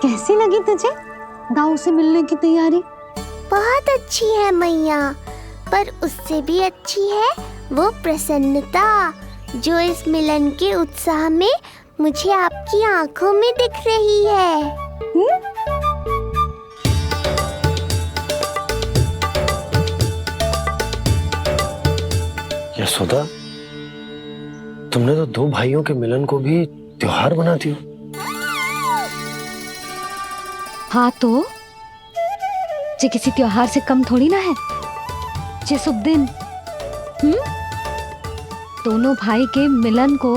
कैसी लगी तुझे दाऊ से मिलने की तैयारी? बहुत अच्छी है मैया, पर उससे भी अच्छी है वो प्रसन्नता जो इस मिलन के उत्साह में मुझे आपकी आंखों में दिख रही है। यशोदा, तुमने तो दो भाइयों के मिलन को भी त्योहार बना दिया। हाँ तो ये किसी त्योहार से कम थोड़ी ना है। ये शुभ दिन दोनों भाई के मिलन को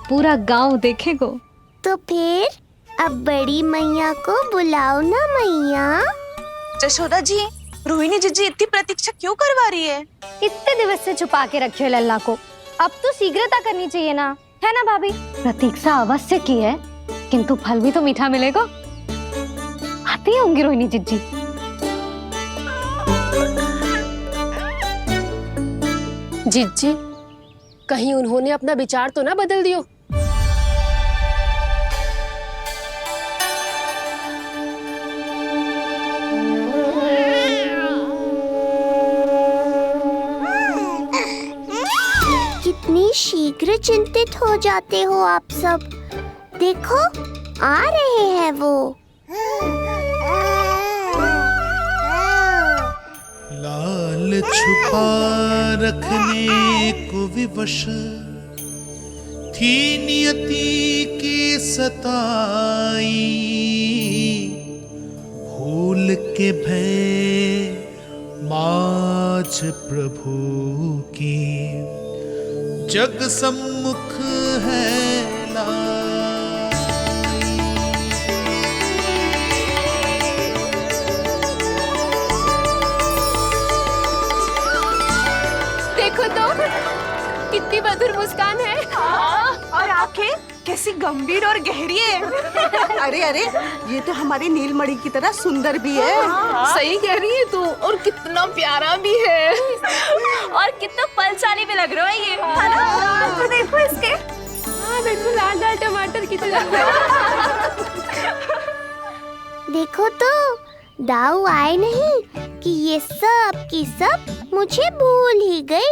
पूरा गांव देखेगो। तो फिर अब बड़ी मैया को बुलाओ ना मैया। यशोदा जी, रोहिणी जीजी इतनी प्रतीक्षा क्यों करवा रही है? इतने दिवस से छुपा के रखे हो लल्ला को, अब तो शीघ्रता करनी चाहिए ना, है ना भाभी? प्रतीक्षा अवश्य की है, किंतु फल भी तो मीठा मिलेगा। आती होंगी रोहिणी जीजी। जीजी, कहीं उन्होंने अपना विचार तो ना बदल दियो? कितनी शीघ्र चिंतित हो जाते हो आप सब। देखो आ रहे हैं वो। लाल छुपा रखने को विवश थी नियति की सताई, भूल के भय माज प्रभु की जग सम्मुख है देखो तो कितनी मधुर मुस्कान है। और आंखें कैसी गंभीर और गहरी है। अरे अरे, ये तो हमारी नीलमणि की तरह सुंदर भी है। सही कह रही है तू, और कितना प्यारा भी है। और कितना बलशाली भी लग रहा है ये, है ना? तो देखो इसके। हाँ देखो, लाल लाल टमाटर की तरह। देखो तो दाऊ आए नहीं कि ये सब की सब मुझे भूल ही गई।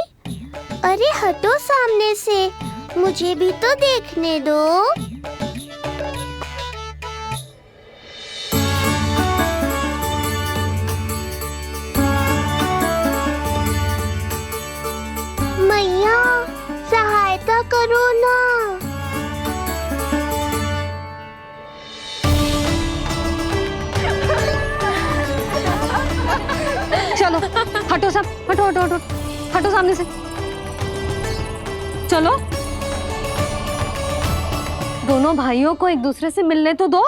अरे हटो सामने से, मुझे भी तो देखने दो। मैया सहायता करो ना। चलो हटो सब, हटो हटो हटो हटो सामने से। चलो दोनों भाइयों को एक दूसरे से मिलने तो दो।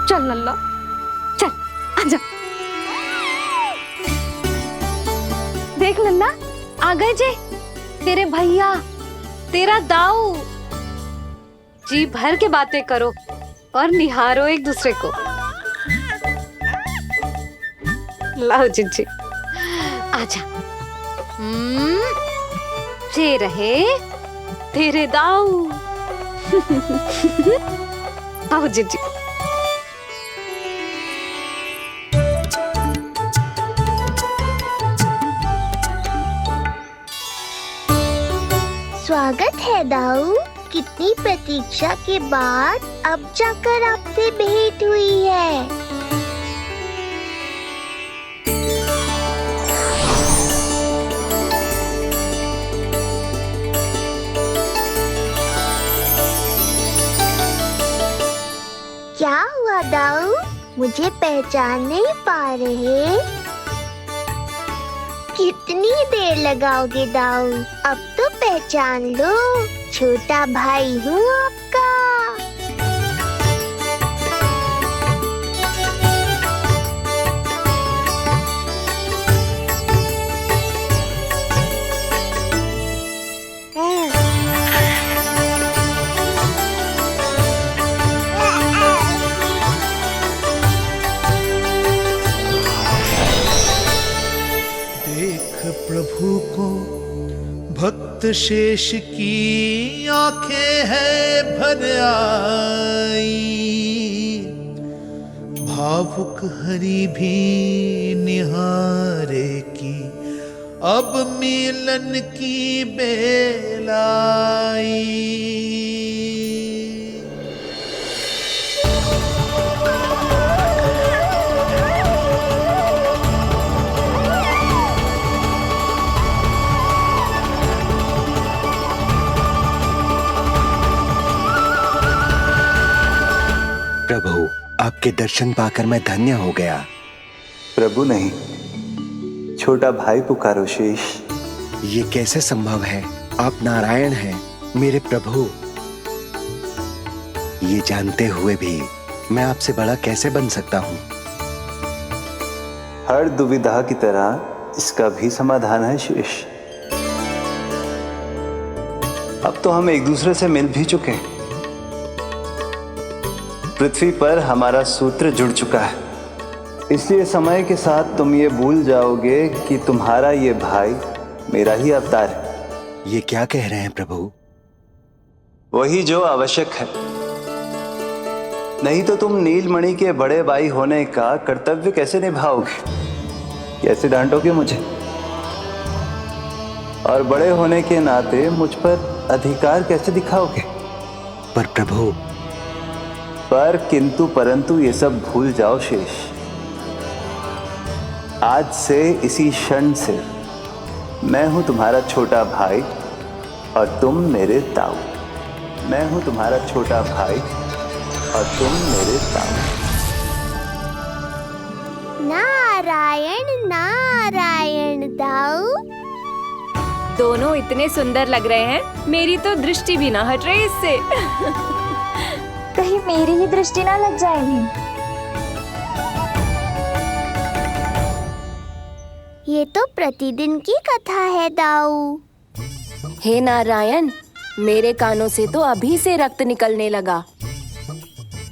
चल लल्ला, चल आजा। देख लल्ला, आ गए जे तेरे भैया, तेरा दाऊ। जी भर के बातें करो और निहारो एक दूसरे को। लाओ जीजी, आजा। ये रहे तेरे दाऊ। आओ जीजी। स्वागत है दाऊ। कितनी प्रतीक्षा के बाद अब जाकर आपसे भेंट हुई है। क्या हुआ दाऊ, मुझे पहचान नहीं पा रहे? कितनी देर लगाओगे दाऊ? अब तो पहचान लो, छोटा भाई हूँ आपका। भक्त शेष की आंखें है भर आई, भावुक हरि भी निहारे की अब मिलन की बेल आई। प्रभु, आपके दर्शन पाकर मैं धन्य हो गया। प्रभु नहीं, छोटा भाई पुकारो शेष। ये कैसे संभव है? आप नारायण हैं, मेरे प्रभु। ये जानते हुए भी मैं आपसे बड़ा कैसे बन सकता हूँ? हर दुविधा की तरह इसका भी समाधान है शेष। अब तो हम एक दूसरे से मिल भी चुके हैं। पृथ्वी पर हमारा सूत्र जुड़ चुका है, इसलिए समय के साथ तुम ये भूल जाओगे कि तुम्हारा ये भाई मेरा ही अवतार है। ये क्या कह रहे हैं प्रभु? वही जो आवश्यक है, नहीं तो तुम नीलमणि के बड़े भाई होने का कर्तव्य कैसे निभाओगे? कैसे डांटोगे मुझे? और बड़े होने के नाते मुझ पर अधिकार कैसे दिखाओगे? पर प्रभु, पर किंतु परंतु ये सब भूल जाओ शेष। आज से, इसी क्षण से मैं हूं तुम्हारा छोटा भाई और तुम मेरे ताऊ। मैं हूं तुम्हारा छोटा भाई और तुम मेरे ताऊ। नारायण नारायण दाऊ। दोनों इतने सुंदर लग रहे हैं, मेरी तो दृष्टि भी ना हट रही इससे। कहीं मेरी ही दृष्टि ना लग जाए नहीं। ये तो प्रतिदिन की कथा है दाऊ। हे नारायण, मेरे कानों से तो अभी से रक्त निकलने लगा।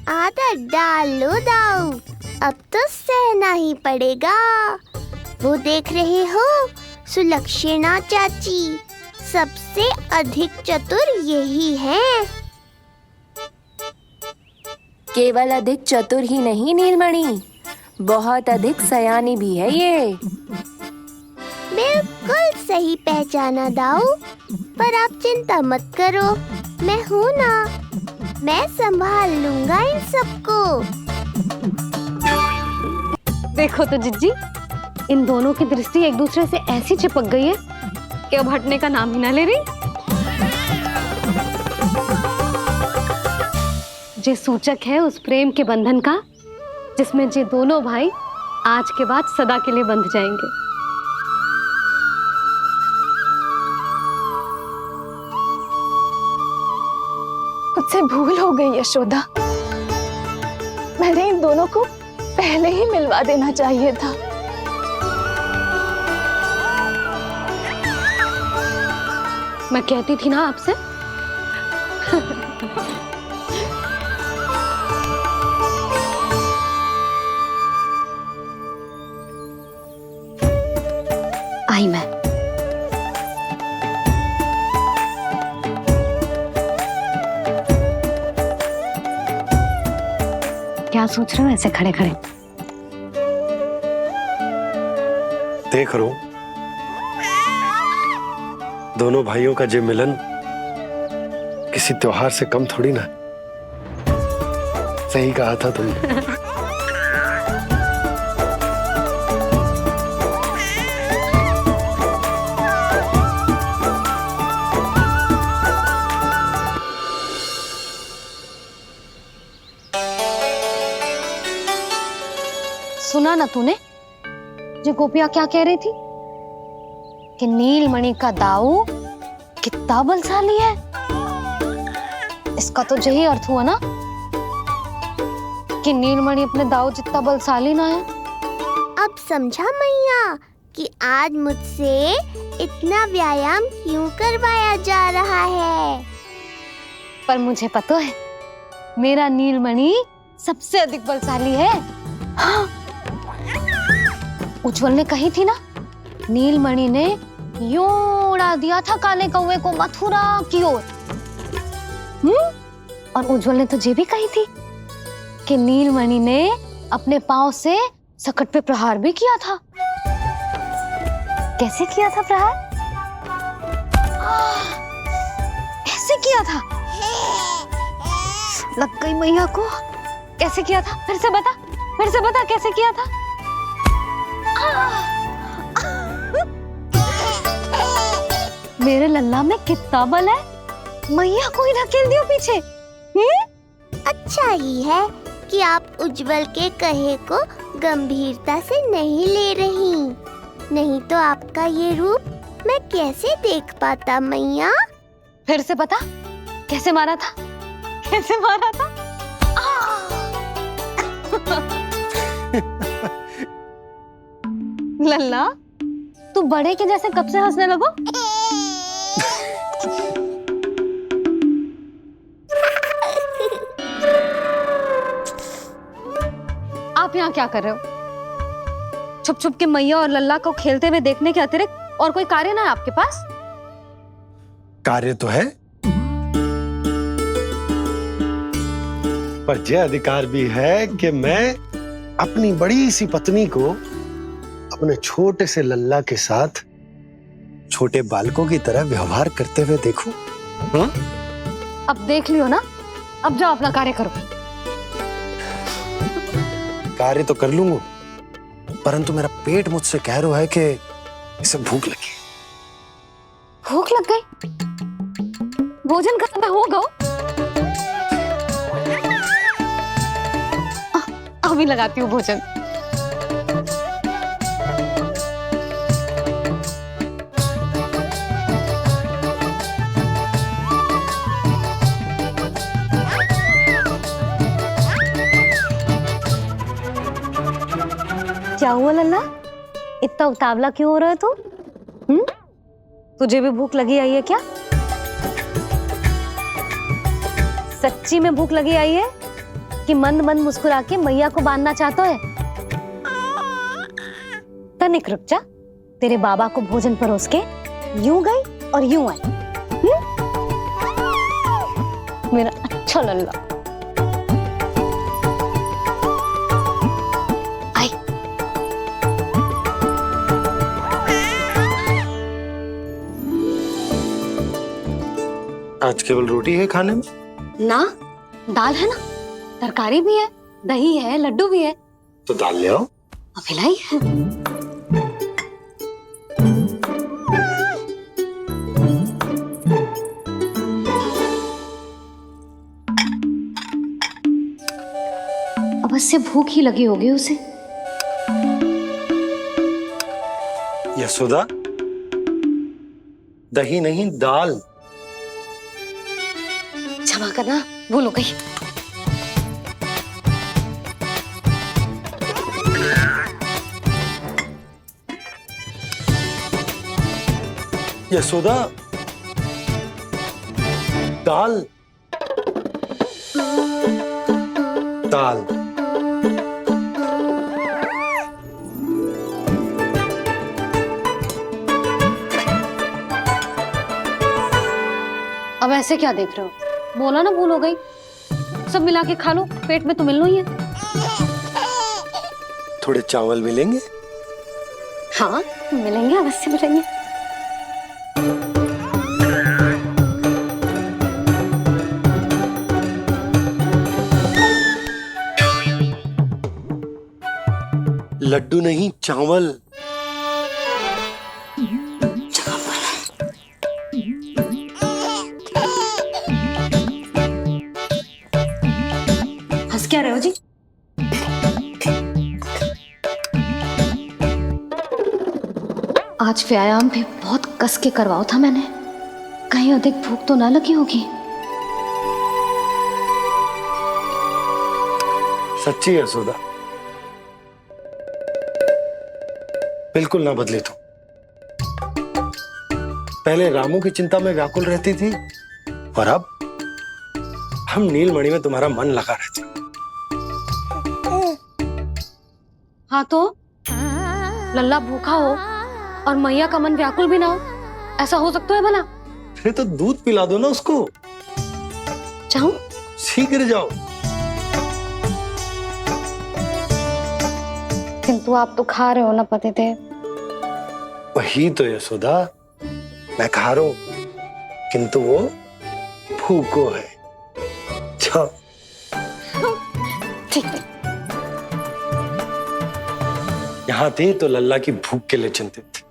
आदत डाल लो दाऊ, अब तो सहना ही पड़ेगा। वो देख रहे हो, सुलक्षणा चाची सबसे अधिक चतुर यही है। केवल अधिक चतुर ही नहीं नीलमणि, बहुत अधिक सयानी भी है ये। बिल्कुल सही पहचाना दाऊ, पर आप चिंता मत करो, मैं हूँ ना, मैं संभाल लूंगा इन सबको। देखो तो जिज्जी, इन दोनों की दृष्टि एक दूसरे से ऐसी चिपक गई है कि अब हटने का नाम ही ना ले रही। ये सूचक है उस प्रेम के बंधन का जिसमें ये दोनों भाई आज के बाद सदा के लिए बंध जाएंगे। मुझसे भूल हो गई यशोदा, मैंने इन दोनों को पहले ही मिलवा देना चाहिए था। मैं कहती थी ना आपसे। आई मैं। क्या सोच रहे हो ऐसे खड़े खड़े? देख रहा हूं दोनों भाइयों का ये मिलन किसी त्योहार से कम थोड़ी ना। सही कहा था तुमने। सुना ना तूने जो गोपिया क्या कह रही थी कि नीलमणि का दाऊ कितना बलशाली है? इसका तो यही अर्थ हुआ ना कि नीलमणि अपने दाऊ जितना बलशाली ना है। अब समझा मैया कि आज मुझसे इतना व्यायाम क्यों करवाया जा रहा है। पर मुझे पता है मेरा नीलमणि सबसे अधिक बलशाली है। हाँ। उज्जवल ने कही थी ना, नीलमणि ने यूं उड़ा दिया था काले कौवे को मथुरा की ओर। और उज्जवल ने तो ये भी कही थी कि नीलमणि ने अपने पांव से सकट पे प्रहार भी किया था। कैसे किया था प्रहार? ऐसे किया था। लग गई मैया को। कैसे किया था? फिर से बता कैसे किया था? मेरे लल्ला में कितना बल है। मैया को ही धकेल दियो पीछे। अच्छा ही है कि आप उज्जवल के कहे को गंभीरता से नहीं ले रही, नहीं तो आपका ये रूप मैं कैसे देख पाता मैया। फिर से बता कैसे मारा था? कैसे मारा था? लल्ला तू बड़े के जैसे कब से हंसने लगो? आप यहाँ क्या कर रहे हो? छुप छुप के मैया और लल्ला को खेलते हुए देखने के अतिरिक्त और कोई कार्य ना है आपके पास? कार्य तो है, पर यह अधिकार भी है कि मैं अपनी बड़ी सी पत्नी को अपने छोटे से लल्ला के साथ छोटे बालकों की तरह व्यवहार करते हुए देखूं। अब देख लियो ना, अब जाओ अपना कार्य करो। कार्य तो कर लूंगा, परंतु मेरा पेट मुझसे कह रहा है कि इसे भूख लगी। भूख लग गई? भोजन का समय होगा। अभी लगाती हूँ भोजन। क्या हुआ लल्ला? इतना उतावला क्यों हो रहा है तू? तुझे भी भूख लगी आई है क्या? सच्ची में भूख लगी आई है कि मंद मंद मुस्कुरा के मैया को बांधना चाहता है? तनिक रुक जा, तेरे बाबा को भोजन परोस के यूं गई और यूं आई। मेरा अच्छा लल्ला। आई। आज केवल रोटी है खाने में? ना, दाल है ना, तरकारी भी है, दही है, लड्डू भी है। तो दाल ले आओ। अभी लाई है। अवश्य भूख ही लगी होगी उसे। यशोदा, दही नहीं दाल। क्षमा करना, भूल हो गई। यशोदा, दाल दाल। अब ऐसे क्या देख रहे हो? बोला ना भूल हो गई। सब मिला के खा लो, पेट में तो मिलना ही है। थोड़े चावल मिलेंगे? हाँ मिलेंगे, अवश्य मिलेंगे। लड्डू नहीं, चावल। हंस क्या रहे हो जी? आज व्यायाम भी बहुत कस के करवाओ था मैंने, कहीं अधिक भूख तो ना लगी होगी। सच्ची यशोदा, बिल्कुल ना बदले तो। पहले रामू की चिंता में व्याकुल रहती थी और अब हम नीलमणि में तुम्हारा मन लगा रहता। हाँ तो लल्ला भूखा हो और मैया का मन व्याकुल भी ना हो, ऐसा हो सकता है भला? फिर तो दूध पिला दो ना उसको। जाऊं? शीघ्र जाओ। किंतु आप तो खा रहे हो ना पतिदेव। वही तो यशोदा, मैं खा रहा हूं, किंतु वो भूखो है। जाओ। ठीक है। यहाँ थी तो लल्ला की भूख के लिए चिंतित थी,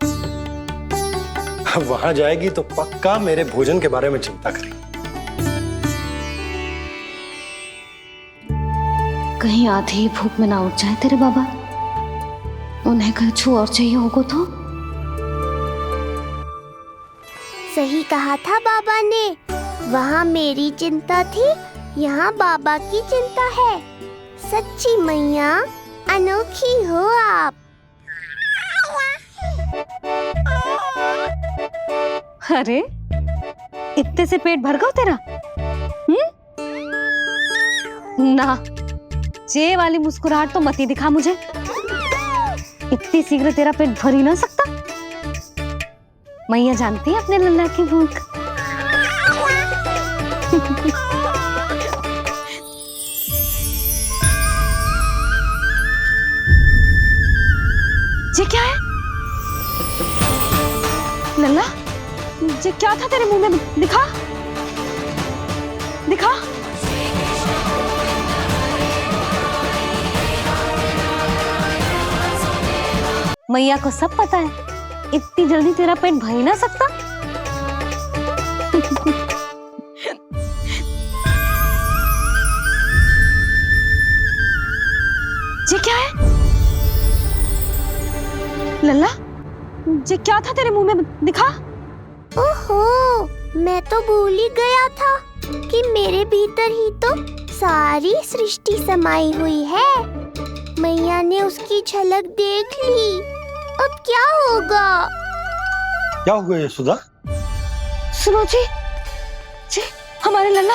अब वहां जाएगी तो पक्का मेरे भोजन के बारे में चिंता करेगी। कहीं आधी ही भूख में ना उठ जाए तेरे बाबा, उन्हें कुछ और चाहिए होगा तो। सही कहा था बाबा ने, वहाँ मेरी चिंता थी, यहाँ बाबा की चिंता है। सच्ची मैया अनोखी हो आप। अरे इतने से पेट भर गया तेरा? ना, ये वाली मुस्कुराहट तो मत ही दिखा मुझे। इतनी शीघ्र तेरा पेट भर ही ना सकता। मैया जानती है अपने लल्ला की भूख। ये क्या है लल्ला? ये क्या था तेरे मुंह में? दिखा दिखा। मैया को सब पता है, इतनी जल्दी तेरा पेट भर ही ना सकता। ये क्या है लल्ला? ये क्या था तेरे मुंह में? दिखा। ओहो, मैं तो भूल ही गया था कि मेरे भीतर ही तो सारी सृष्टि समाई हुई है। मैया ने उसकी झलक देख ली, अब क्या होगा? क्या हो गया यशोदा? सुनो जी, हमारे लल्ला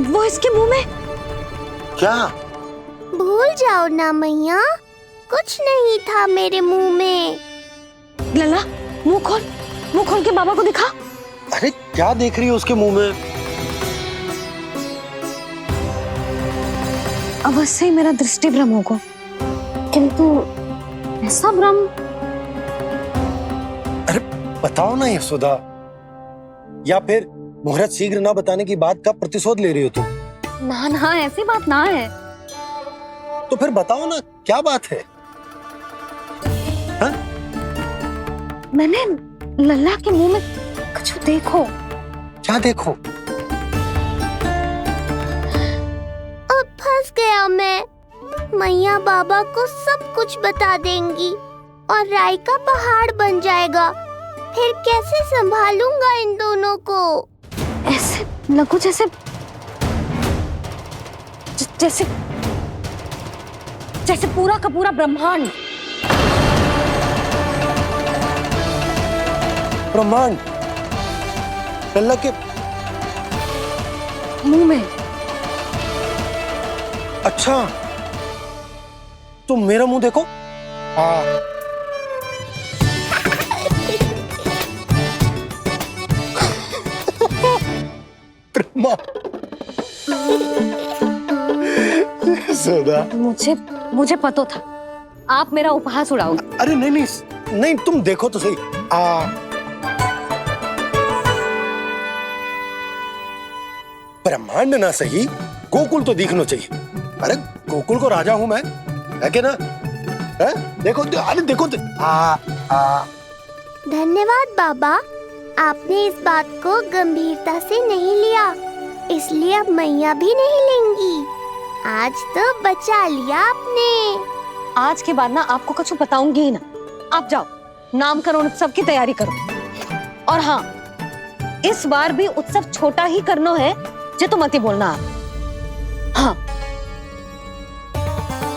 वो इसके मुंह में। क्या? भूल जाओ ना मैया, कुछ नहीं था मेरे मुंह में। लल्ला मुंह खोल के बाबा को दिखा। अरे क्या देख रही है उसके मुंह में? अवश्य ही मेरा दृष्टि भ्रम होगा, किंतु ऐसा भ्रम। अरे बताओ ना यशोदा, या फिर मुहूर्त शीघ्र ना बताने की बात का प्रतिशोध ले रही हो तुम? ना, ऐसी बात ना है। तो फिर बताओ ना, क्या बात है? हा? मैंने लल्ला के मुंह में कुछ देखो। क्या देखो? अब फंस गया मैं। मैया बाबा को सब कुछ बता देंगी और राय का पहाड़ बन जाएगा। फिर कैसे संभालूंगा इन दोनों को? ऐसे लगो जैसे पूरा का पूरा ब्रह्मांड। लल्ला के मुंह में। अच्छा, तुम मेरा मुंह देखो। ब्रह्मा। यशोदा, मुझे पता था आप मेरा उपहास उड़ाओगे। अरे नहीं, तुम देखो तो सही। ब्रह्मांड ना सही, गोकुल तो दिखना चाहिए। अरे गोकुल को राजा हूं मैं, है कि ना? है? देखो, अरे देखो। धन्यवाद बाबा, आपने इस बात को गंभीरता से नहीं लिया, इसलिए अब मैया भी नहीं लेंगी। आज तो बचा लिया आपने। आज के बाद ना आपको कुछ बताऊंगी ही ना। आप जाओ, नामकरण उत्सव की तैयारी करो। और हाँ, इस बार भी उत्सव छोटा ही करना है, जो तो मत ही बोलना आप। हाँ।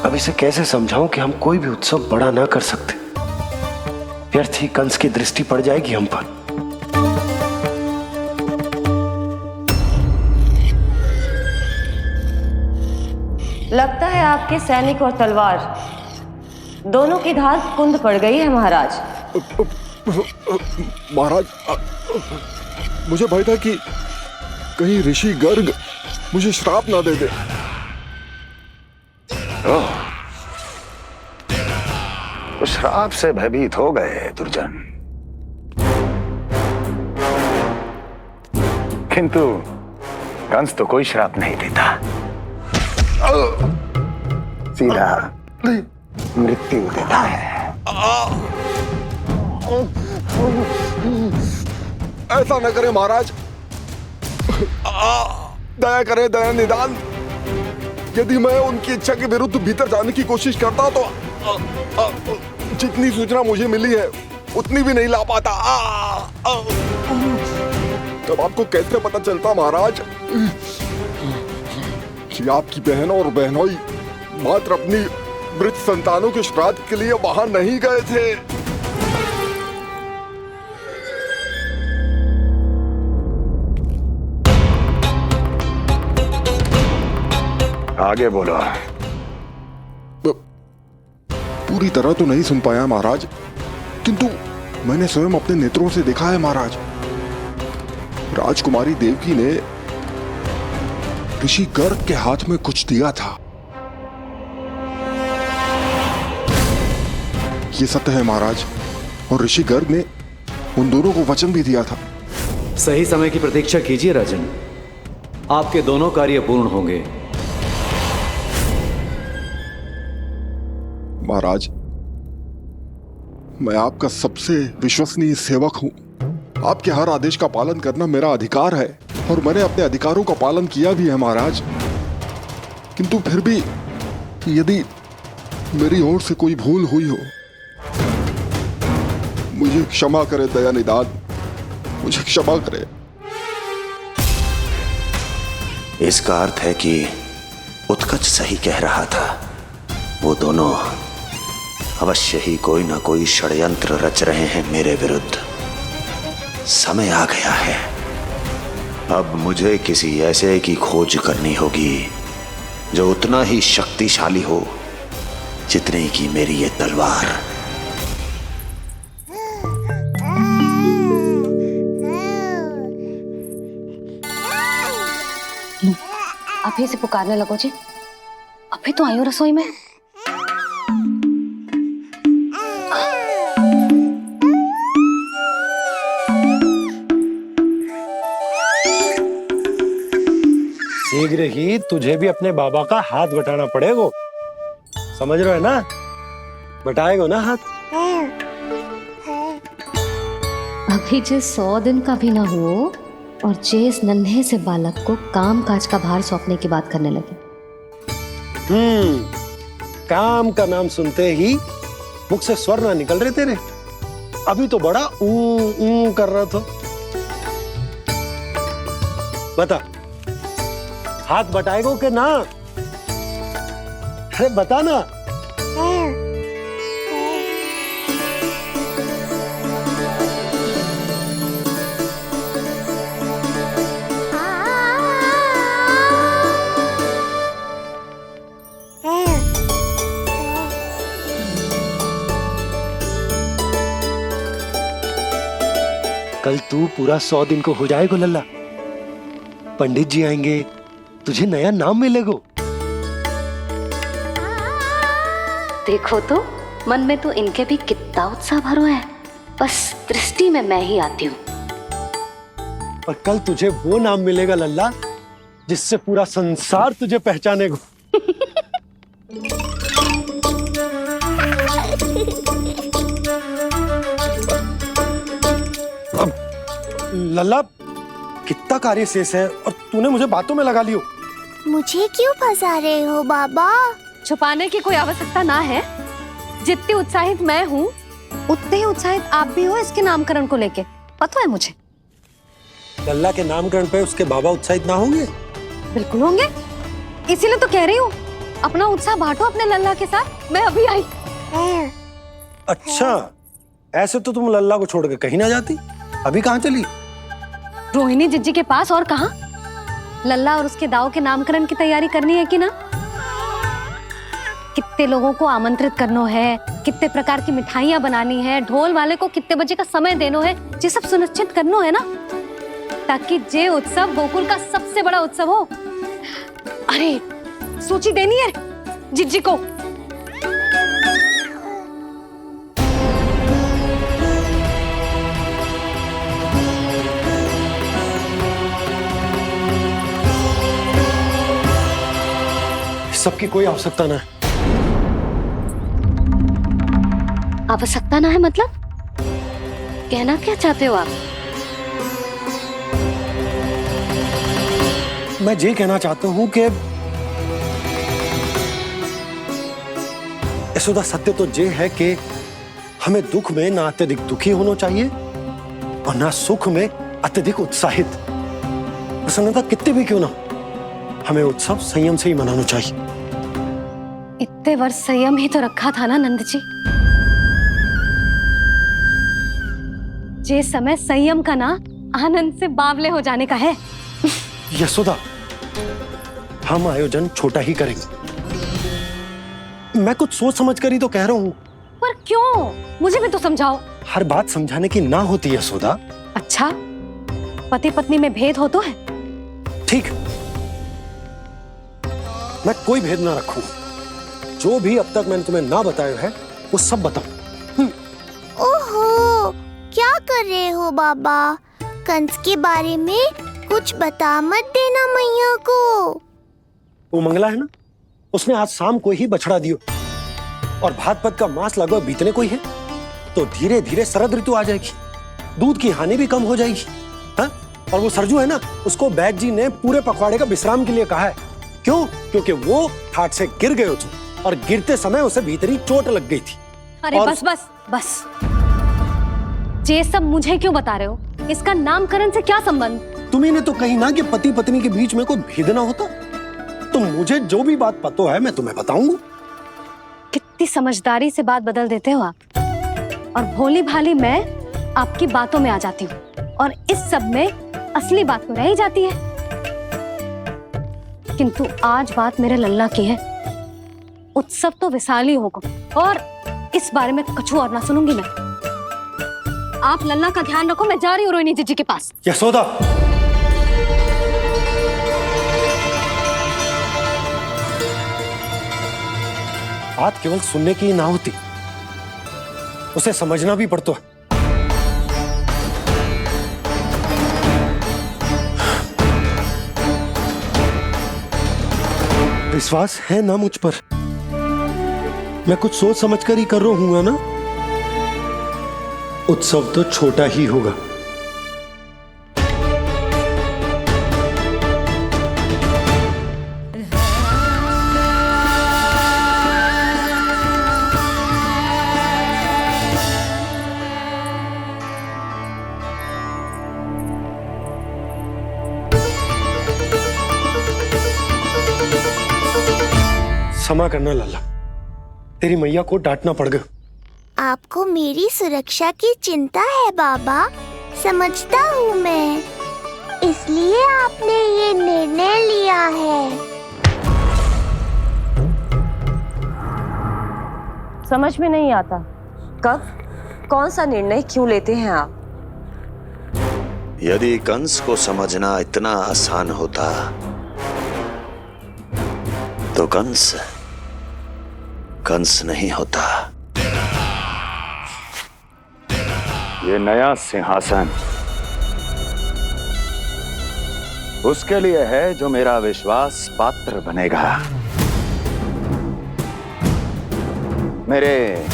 अब इसे कैसे समझाऊं कि हम कोई भी उत्सव बड़ा ना कर सकते? व्यर्थ ही कंस की दृष्टि पड़ जाएगी हम पर। लगता है आपके सैनिक और तलवार दोनों की धार कुंद पड़ गई है महाराज। महाराज, मुझे भय था कि कहीं ऋषि गर्ग मुझे श्राप ना दे दे। तो श्राप से भयभीत हो गए दुर्जन, किंतु कंस तो कोई श्राप नहीं देता, सीधा मृत्यु देता है। ऐसा न करे महाराज, दया करे, दया निदान। यदि मैं उनकी इच्छा के विरुद्ध भीतर जाने की कोशिश करता तो जितनी सूचना मुझे मिली है उतनी भी नहीं ला पाता। तब आपको कैसे पता चलता महाराज कि आपकी बहन और बहनोई मात्र अपनी मृत संतानों के श्राद्ध के लिए वहां नहीं गए थे? आगे बोलो। पूरी तरह तो नहीं सुन पाया महाराज, किंतु मैंने स्वयं अपने नेत्रों से देखा है महाराज। राजकुमारी देवकी ने ऋषि गर्ग के हाथ में कुछ दिया था। ये सत्य है महाराज, और ऋषि गर्ग ने उन दोनों को वचन भी दिया था। सही समय की प्रतीक्षा कीजिए राजन, आपके दोनों कार्य पूर्ण होंगे। महाराज, मैं आपका सबसे विश्वसनीय सेवक हूं। आपके हर आदेश का पालन करना मेरा अधिकार है, और मैंने अपने अधिकारों का पालन किया भी है महाराज। किंतु फिर भी यदि मेरी ओर से कोई भूल हुई हो, मुझे क्षमा करे दया निदान, मुझे क्षमा करे। इसका अर्थ है कि उत्कच सही कह रहा था। वो दोनों अवश्य ही कोई ना कोई षड्यंत्र रच रहे हैं मेरे विरुद्ध। समय आ गया है, अब मुझे किसी ऐसे की खोज करनी होगी जो उतना ही शक्तिशाली हो जितने की मेरी ये तलवार। अभी से पुकारने लगो जी, अभी तो आई हो रसोई में। शीघ्र ही तुझे भी अपने बाबा का हाथ बटाना पड़ेगा, समझ रहे हो ना? बटाएगा ना हाथ? अभी जो 100 दिन का भी ना हो और जिस नन्हे से बालक को काम काज का भार सौंपने की बात करने लगे। काम का नाम सुनते ही मुख से स्वर ना निकल रहे तेरे। अभी तो बड़ा ऊ कर रहा था। बता, हाथ बटाएगो के ना? अरे बता ना। कल तू पूरा 100 दिन को हो जाएगा लल्ला। पंडित जी आएंगे, तुझे नया नाम मिलेगा। देखो तो मन में तो इनके भी कितना उत्साह भरो है, बस दृष्टि में मैं ही आती हूँ। और कल तुझे वो नाम मिलेगा लल्ला जिससे पूरा संसार तुझे पहचानेगा। लल्ला, कितना कार्य शेष है और तूने मुझे बातों में लगा लियो। मुझे क्यों फंसा रहे हो बाबा? छुपाने की कोई आवश्यकता ना है। जितनी उत्साहित मैं हूँ उतने ही उत्साहित आप भी हो इसके नामकरण को लेके, पता है मुझे। लल्ला के नामकरण पे उसके बाबा उत्साहित ना होंगे? बिल्कुल होंगे, इसीलिए तो कह रही हूँ अपना उत्साह बांटो अपने लल्ला के साथ। मैं अभी आई। अच्छा, ऐसे तो तुम लल्ला को छोड़ के कहीं ना जाती। अभी कहाँ चली? रोहिणी जिज्जी के पास, और कहाँ? लल्ला और उसके दाव के नामकरण की तैयारी करनी है कि ना? कितने लोगों को आमंत्रित करना है, कितने प्रकार की मिठाइयां बनानी है, ढोल वाले को कितने बजे का समय देना है, ये सब सुनिश्चित करना है ना, ताकि जे उत्सव गोकुल का सबसे बड़ा उत्सव हो। अरे सूची देनी है जिज्जी को। सबकी कोई आवश्यकता ना है। आवश्यकता ना है मतलब? कहना क्या चाहते हो आप? मैं ये कहना चाहता हूं कि यशोदा, सत्य तो ये है कि हमें दुख में ना अत्यधिक दुखी होना चाहिए और ना सुख में अत्यधिक उत्साहित। प्रसन्नता कितने भी क्यों ना, हमें उत्सव संयम से ही मनाना चाहिए। इतने वर्ष संयम ही तो रखा था ना नंद जी। ये समय संयम का ना आनंद से बावले हो जाने का है। यशोदा, हम आयोजन छोटा ही करेंगे। मैं कुछ सोच समझ कर ही तो कह रहा हूँ। पर क्यों? मुझे भी तो समझाओ। हर बात समझाने की ना होती यशोदा। अच्छा, पति पत्नी में भेद हो तो है? ठीक, मैं कोई भेद ना रखूं। जो भी अब तक मैंने तुम्हें ना बताया है वो सब बताऊं। ओहो, क्या कर रहे हो बाबा? कंस के बारे में कुछ बता मत देना मैया को। वो मंगला है ना, उसने आज शाम को ही बछड़ा दियो और भाद्रपद का मास लगभग बीतने को ही है, तो धीरे धीरे शरद ऋतु आ जाएगी, दूध की हानि भी कम हो जाएगी। हाँ? और वो सरजू है ना, उसको बैद जी ने पूरे पखवाड़े का विश्राम के लिए कहा है। क्यों? क्योंकि वो ठाट से गिर गए थे और गिरते समय उसे भीतरी चोट लग गई थी। अरे बस बस बस, ये सब मुझे क्यों बता रहे हो? इसका नामकरण से क्या संबंध? तुम्ही ने तो कही ना कि पति पत्नी के बीच में कोई भेद ना होता, तो मुझे जो भी बात पता है मैं तुम्हें बताऊंगा। कितनी समझदारी से बात बदल देते हो आप, और भोली भाली मैं आपकी बातों में आ जाती हूँ और इस सब में असली बात तो रह ही जाती है। किंतु आज बात मेरे लल्ला की है। उत्सव तो विशाल ही होगा और इस बारे में कछु और ना सुनूंगी मैं। आप लल्ला का ध्यान रखो, मैं जा रही हूँ रोहिणी जीजी के पास। यशोदा, बात केवल सुनने की ना होती, उसे समझना भी पड़ता है। विश्वास है ना मुझ पर? मैं कुछ सोच समझ कर ही कर रहा हूँ ना। उत्सव तो छोटा ही होगा। क्षमा करना लल्ला, तेरी मैया को डांटना पड़ गया। आपको मेरी सुरक्षा की चिंता है बाबा, समझता हूँ मैं, इसलिए आपने ये निर्णय लिया है। समझ में नहीं आता, कब कौन सा निर्णय क्यों लेते हैं आप? यदि कंस को समझना इतना आसान होता तो कंस नहीं होता। ये नया सिंहासन उसके लिए है जो मेरा विश्वास पात्र बनेगा। मेरे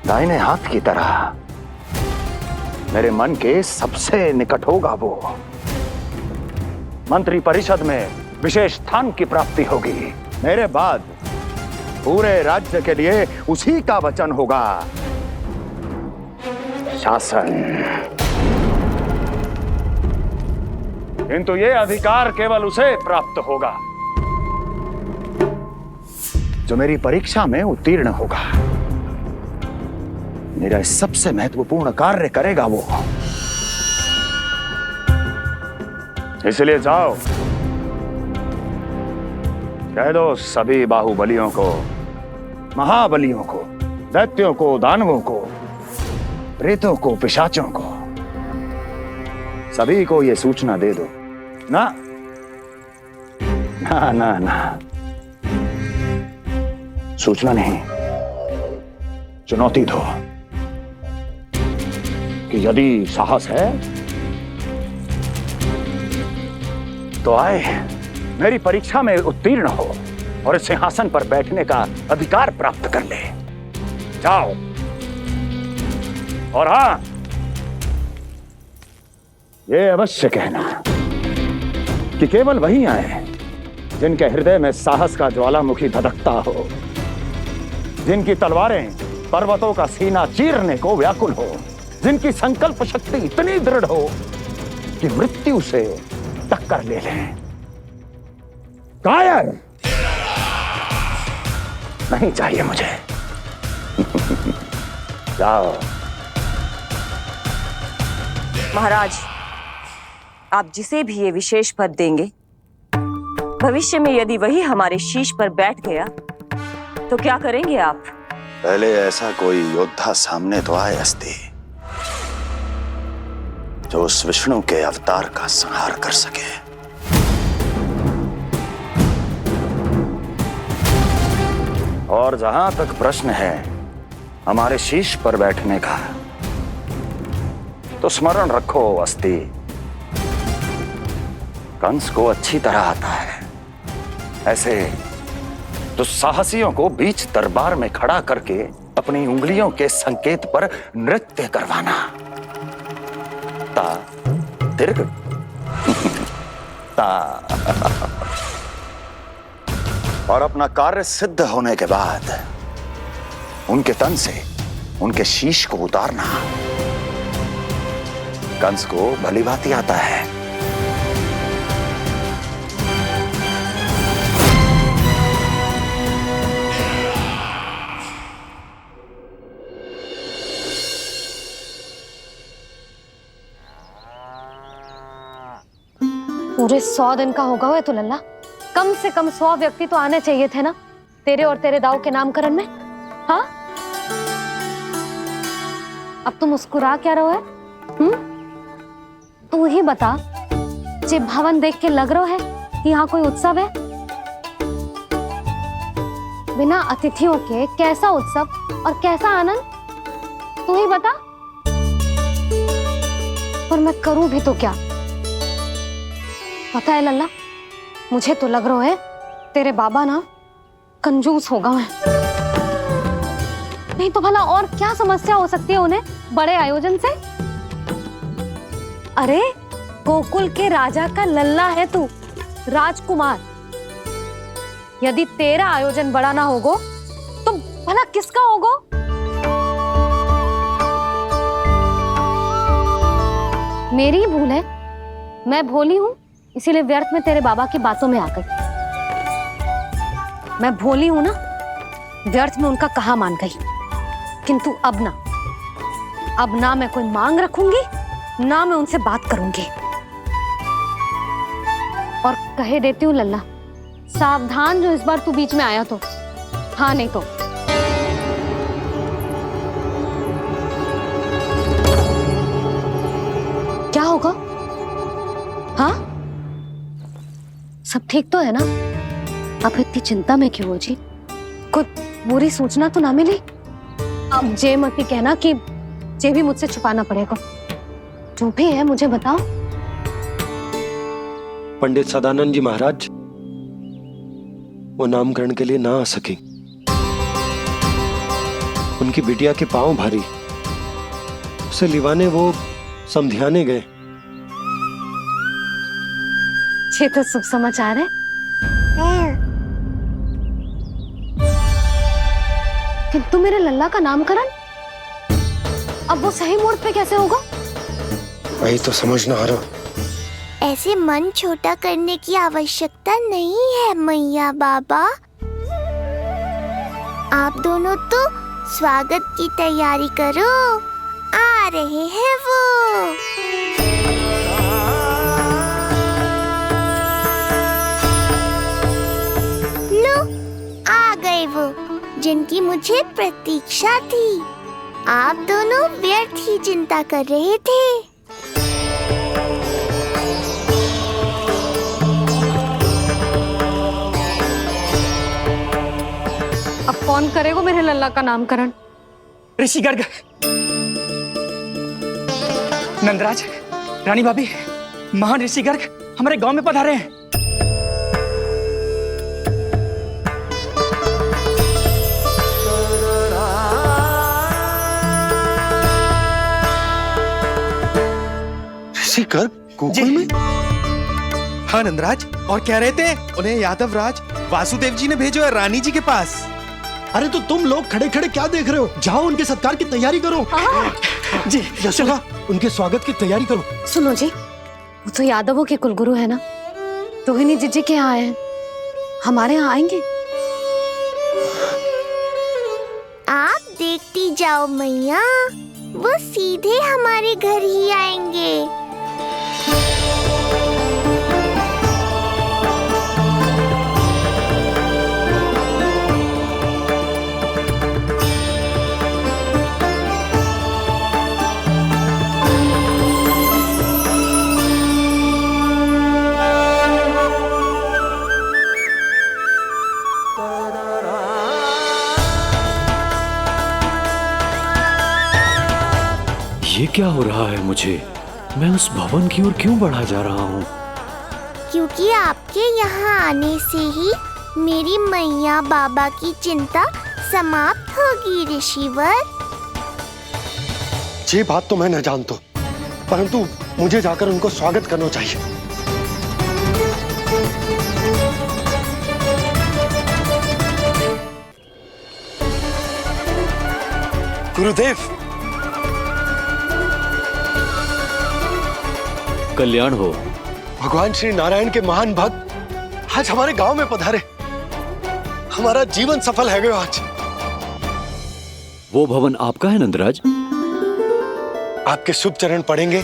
दाहिने हाथ की तरह मेरे मन के सबसे निकट होगा वो। मंत्री परिषद में विशेष स्थान की प्राप्ति होगी। मेरे बाद पूरे राज्य के लिए उसी का वचन होगा। शासन। किंतु ये अधिकार केवल उसे प्राप्त होगा जो मेरी परीक्षा में उत्तीर्ण होगा। मेरा सबसे महत्वपूर्ण कार्य करेगा वो। इसलिए जाओ, कह दो सभी बाहुबलियों को, महाबलियों को, दैत्यों को, दानवों को, प्रेतों को, पिशाचों को, सभी को ये सूचना दे दो ना। ना ना ना, सूचना नहीं, चुनौती दो कि यदि साहस है तो आए, मेरी परीक्षा में उत्तीर्ण हो और इस सिंहासन पर बैठने का अधिकार प्राप्त कर ले। जाओ। और हाँ, ये अवश्य कहना कि केवल वही आए जिनके हृदय में साहस का ज्वालामुखी धधकता हो, जिनकी तलवारें पर्वतों का सीना चीरने को व्याकुल हो, जिनकी संकल्प शक्ति इतनी दृढ़ हो कि मृत्यु से टक्कर ले लें। कायर नहीं चाहिए मुझे। जाओ। महाराज, आप जिसे भी ये विशेष पद देंगे, भविष्य में यदि वही हमारे शीश पर बैठ गया तो क्या करेंगे आप? पहले ऐसा कोई योद्धा सामने तो आए अस्ति, जो उस विष्णु के अवतार का संहार कर सके। और जहां तक प्रश्न है हमारे शीश पर बैठने का, तो स्मरण रखो अस्ति, कंस को अच्छी तरह आता है ऐसे दुस्साहसियों को बीच दरबार में खड़ा करके अपनी उंगलियों के संकेत पर नृत्य करवाना। ता दीर्घ ता और अपना कार्य सिद्ध होने के बाद उनके तन से उनके शीश को उतारना। कंस को भली भांति आता है। पूरे 100 दिन का होगा हुआ तो लल्ला, कम से कम 100 व्यक्ति तो आने चाहिए थे ना तेरे और तेरे दाऊ के नामकरण में। हाँ, अब तुम मुस्कुरा क्या रहो है? तू ही बता, जे भवन देख के लग रहा है कि यहाँ कोई उत्सव है? बिना अतिथियों के कैसा उत्सव और कैसा आनंद, तू ही बता। और मैं करूं भी तो क्या? पता है लल्ला, मुझे तो लग रहा है तेरे बाबा ना कंजूस होगा है। नहीं तो भला और क्या समस्या हो सकती है उन्हें बड़े आयोजन से? अरे गोकुल के राजा का लल्ला है तू, राजकुमार। यदि तेरा आयोजन बड़ा ना होगो तो भला किसका होगो? मेरी ही भूल है, मैं भोली हूं, इसीलिए व्यर्थ में तेरे बाबा की बातों में आ गई। मैं भोली हूं ना, व्यर्थ में उनका कहा मान गई। किंतु अब ना मैं कोई मांग रखूंगी, ना मैं उनसे बात करूंगी। और कहे देती हूँ लल्ला, सावधान जो इस बार तू बीच में आया तो। हाँ नहीं तो क्या होगा? हाँ, सब ठीक तो है ना? आप इतनी चिंता में क्यों हो जी? कोई बुरी सूचना तो ना मिली? अब जे मत ही कहना कि जे भी मुझसे छुपाना पड़ेगा। जो भी है मुझे बताओ। पंडित सदानंद जी महाराज वो नामकरण के लिए ना आ सके। उनकी बिटिया के पांव भारी, उसे लिवाने वो समधियाने गए। ये तो शुभ समाचार है। किंतु मेरे लल्ला का नामकरण अब वो सही मुहूर्त पे कैसे होगा? वही तो समझ ना आ रहा। ऐसे मन छोटा करने की आवश्यकता नहीं है मैया बाबा। आप दोनों तो स्वागत की तैयारी करो, आ रहे हैं वो। जिनकी मुझे प्रतीक्षा थी। आप दोनों व्यर्थ ही चिंता कर रहे थे। अब कौन करेगा मेरे लल्ला का नामकरण? ऋषि गर्ग, नंदराज, रानी भाभी, महान ऋषि गर्ग हमारे गांव में पधारे हैं। ऋषि गर्ग गोकुल में? हाँ नंदराज, और कह रहे थे उन्हें यादव राज वासुदेव जी ने भेजो है रानी जी के पास। अरे तो तुम लोग खड़े खड़े क्या देख रहे हो? जाओ उनके सत्कार की तैयारी करो। जी यशोदा, उनके स्वागत की तैयारी करो। सुनो जी, वो तो यादवों के कुलगुरु है ना, रोहिणी जीजी के यहाँ आए हैं, हमारे यहाँ आएंगे। आप देखती जाओ मैया, वो सीधे हमारे घर ही आएंगे। ये क्या हो रहा है मुझे? मैं उस भवन की ओर क्यों बढ़ा जा रहा हूँ? क्योंकि आपके यहाँ आने से ही मेरी मैया बाबा की चिंता समाप्त होगी ऋषिवर। ये बात तो मैं न जानता, परंतु मुझे जाकर उनको स्वागत करना चाहिए। गुरुदेव, कल्याण हो। भगवान श्री नारायण के महान भक्त आज हमारे गांव में पधारे। हमारा जीवन सफल है गया आज। वो भवन आपका है नंदराज? आपके शुभ चरण पड़ेंगे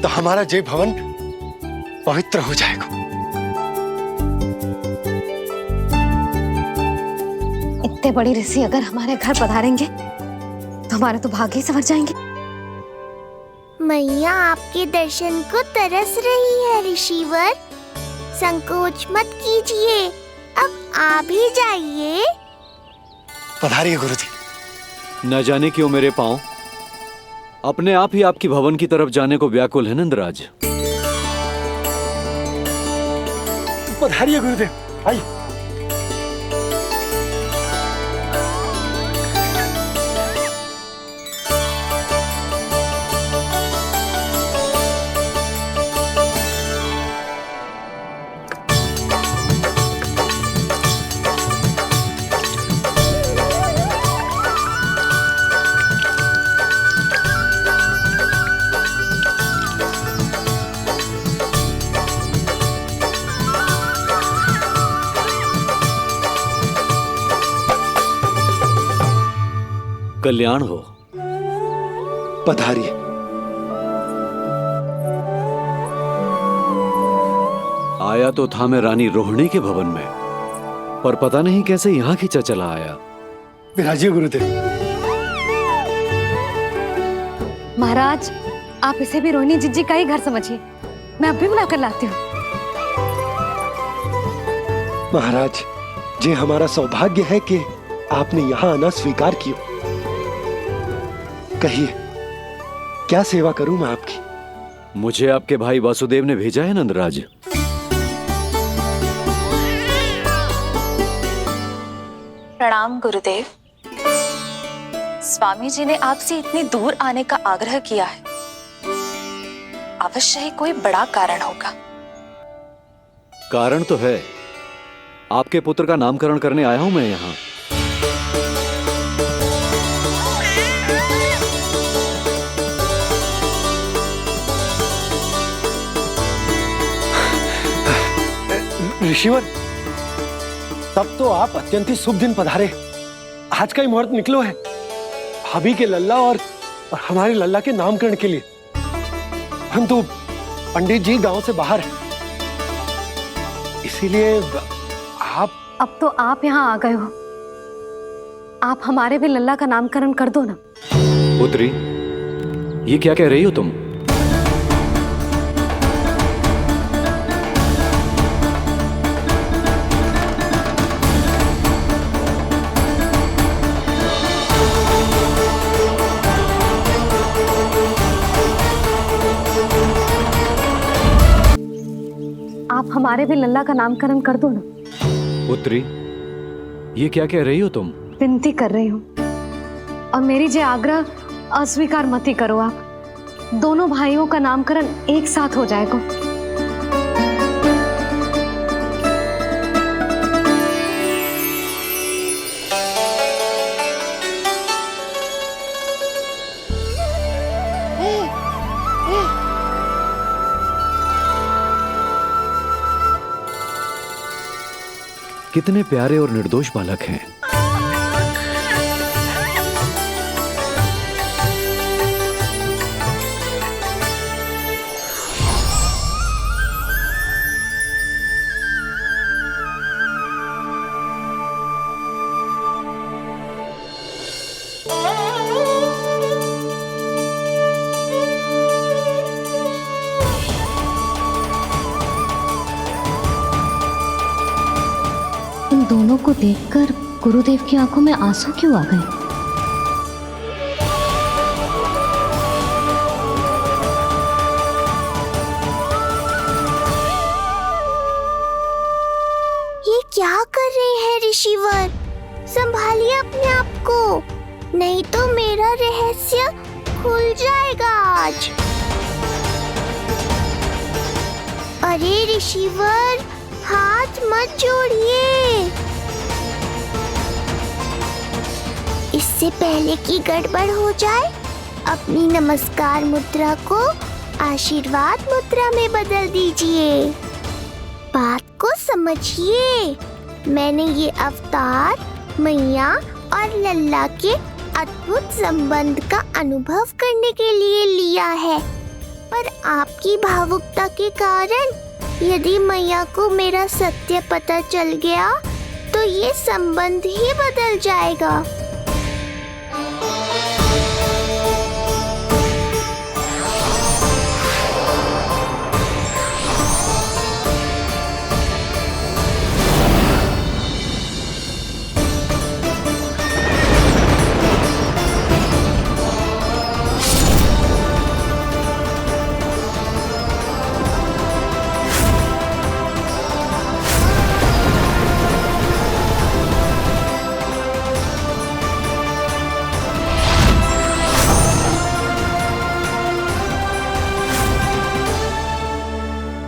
तो हमारा ये भवन पवित्र हो जाएगा। इतने बड़ी ऋषि अगर हमारे घर पधारेंगे तो हमारे तो भाग्य ही संवर जाएंगे। मैया आपके दर्शन को तरस रही है ऋषिवर, संकोच मत कीजिए, अब आप ही जाइए। पधारिए गुरुजी। न जाने क्यों मेरे पांव अपने आप ही आपकी भवन की तरफ जाने को व्याकुल है नंदराज। पधारिए गुरुदेव, आइए। कल्याण हो। पधारिए। आया तो था मैं रानी रोहिणी के भवन में, पर पता नहीं कैसे यहाँ खींचा चला आया। विराजिए गुरुदेव। महाराज, आप इसे भी रोहिणी जीजी का ही घर समझिए, मैं अब भी बुला कर लाती हूँ। महाराज, ये हमारा सौभाग्य है कि आपने यहाँ आना स्वीकार किया। कहिए, क्या सेवा करूं मैं आपकी? मुझे आपके भाई वासुदेव ने भेजा है नंदराज। प्रणाम गुरुदेव। स्वामी जी ने आपसे इतनी दूर आने का आग्रह किया है, अवश्य ही कोई बड़ा कारण होगा। कारण तो है, आपके पुत्र का नामकरण करने आया हूं मैं यहाँ। ऋषिवर, तब तो आप अत्यंत ही शुभ दिन पधारे। आज का ही मुहूर्त निकलो है भाभी के लल्ला और हमारे लल्ला के नामकरण के लिए। हम तो पंडित जी गांव से बाहर हैं, इसीलिए आप। अब तो आप यहाँ आ गए हो, आप हमारे भी लल्ला का नामकरण कर दो ना। पुत्री, ये क्या कह रही हो तुम? आप हमारे भी लल्ला का नामकरण कर दो ना। पुत्री, ये क्या कह रही हो तुम? विनती कर रही हूँ और मेरी जे आग्रह अस्वीकार मत ही करो। आप दोनों भाइयों का नामकरण एक साथ हो जाएगा। कितने प्यारे और निर्दोष बालक हैं। इन दोनों को देखकर गुरुदेव की आंखों में आंसू क्यों आ गए? ये क्या कर रहे हैं ऋषिवर? संभालिए अपने आप को, नहीं तो मेरा रहस्य खुल जाएगा आज। अरे ऋषिवर, हाथ मत जोड़िए। इससे पहले कि गड़बड़ हो जाए, अपनी नमस्कार मुद्रा को आशीर्वाद मुद्रा में बदल दीजिए। बात को समझिए। मैंने ये अवतार मैया और लल्ला के अद्भुत संबंध का अनुभव करने के लिए लिया है, पर आपकी भावुकता के कारण यदि मैया को मेरा सत्य पता चल गया तो ये संबंध ही बदल जाएगा।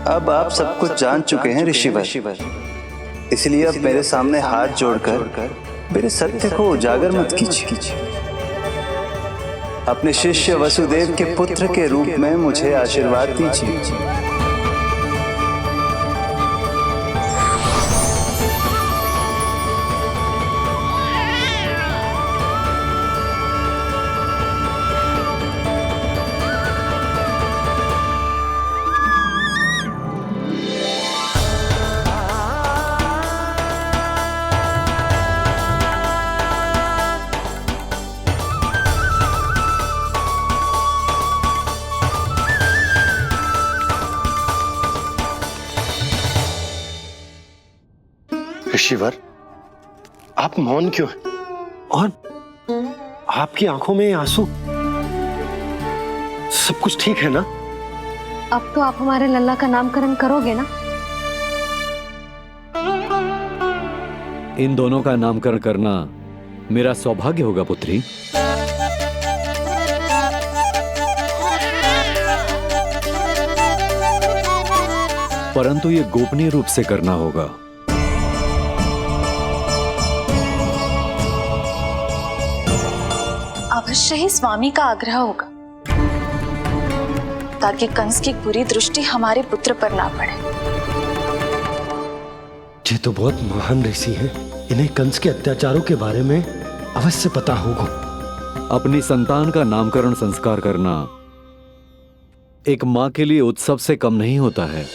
अब आप सब कुछ जान चुके हैं ऋषिवर, इसलिए अब मेरे सामने हाथ जोड़कर मेरे सत्य को उजागर मत कीजिए। अपने शिष्य वसुदेव के पुत्र के रूप में मुझे आशीर्वाद दीजिए। ऋषिवर, आप मौन क्यों हैं? और आपकी आंखों में आंसू? सब कुछ ठीक है ना? अब तो आप हमारे लल्ला का नामकरण करोगे ना? इन दोनों का नामकरण करना मेरा सौभाग्य होगा पुत्री। परंतु ये गोपनीय रूप से करना होगा। अवश्य ही स्वामी का आग्रह होगा, ताकि कंस की बुरी दृष्टि हमारे पुत्र पर ना पड़े। ये तो बहुत महान ऋषि हैं, इन्हें कंस के अत्याचारों के बारे में अवश्य पता होगा। अपनी संतान का नामकरण संस्कार करना एक मां के लिए उत्सव से कम नहीं होता है,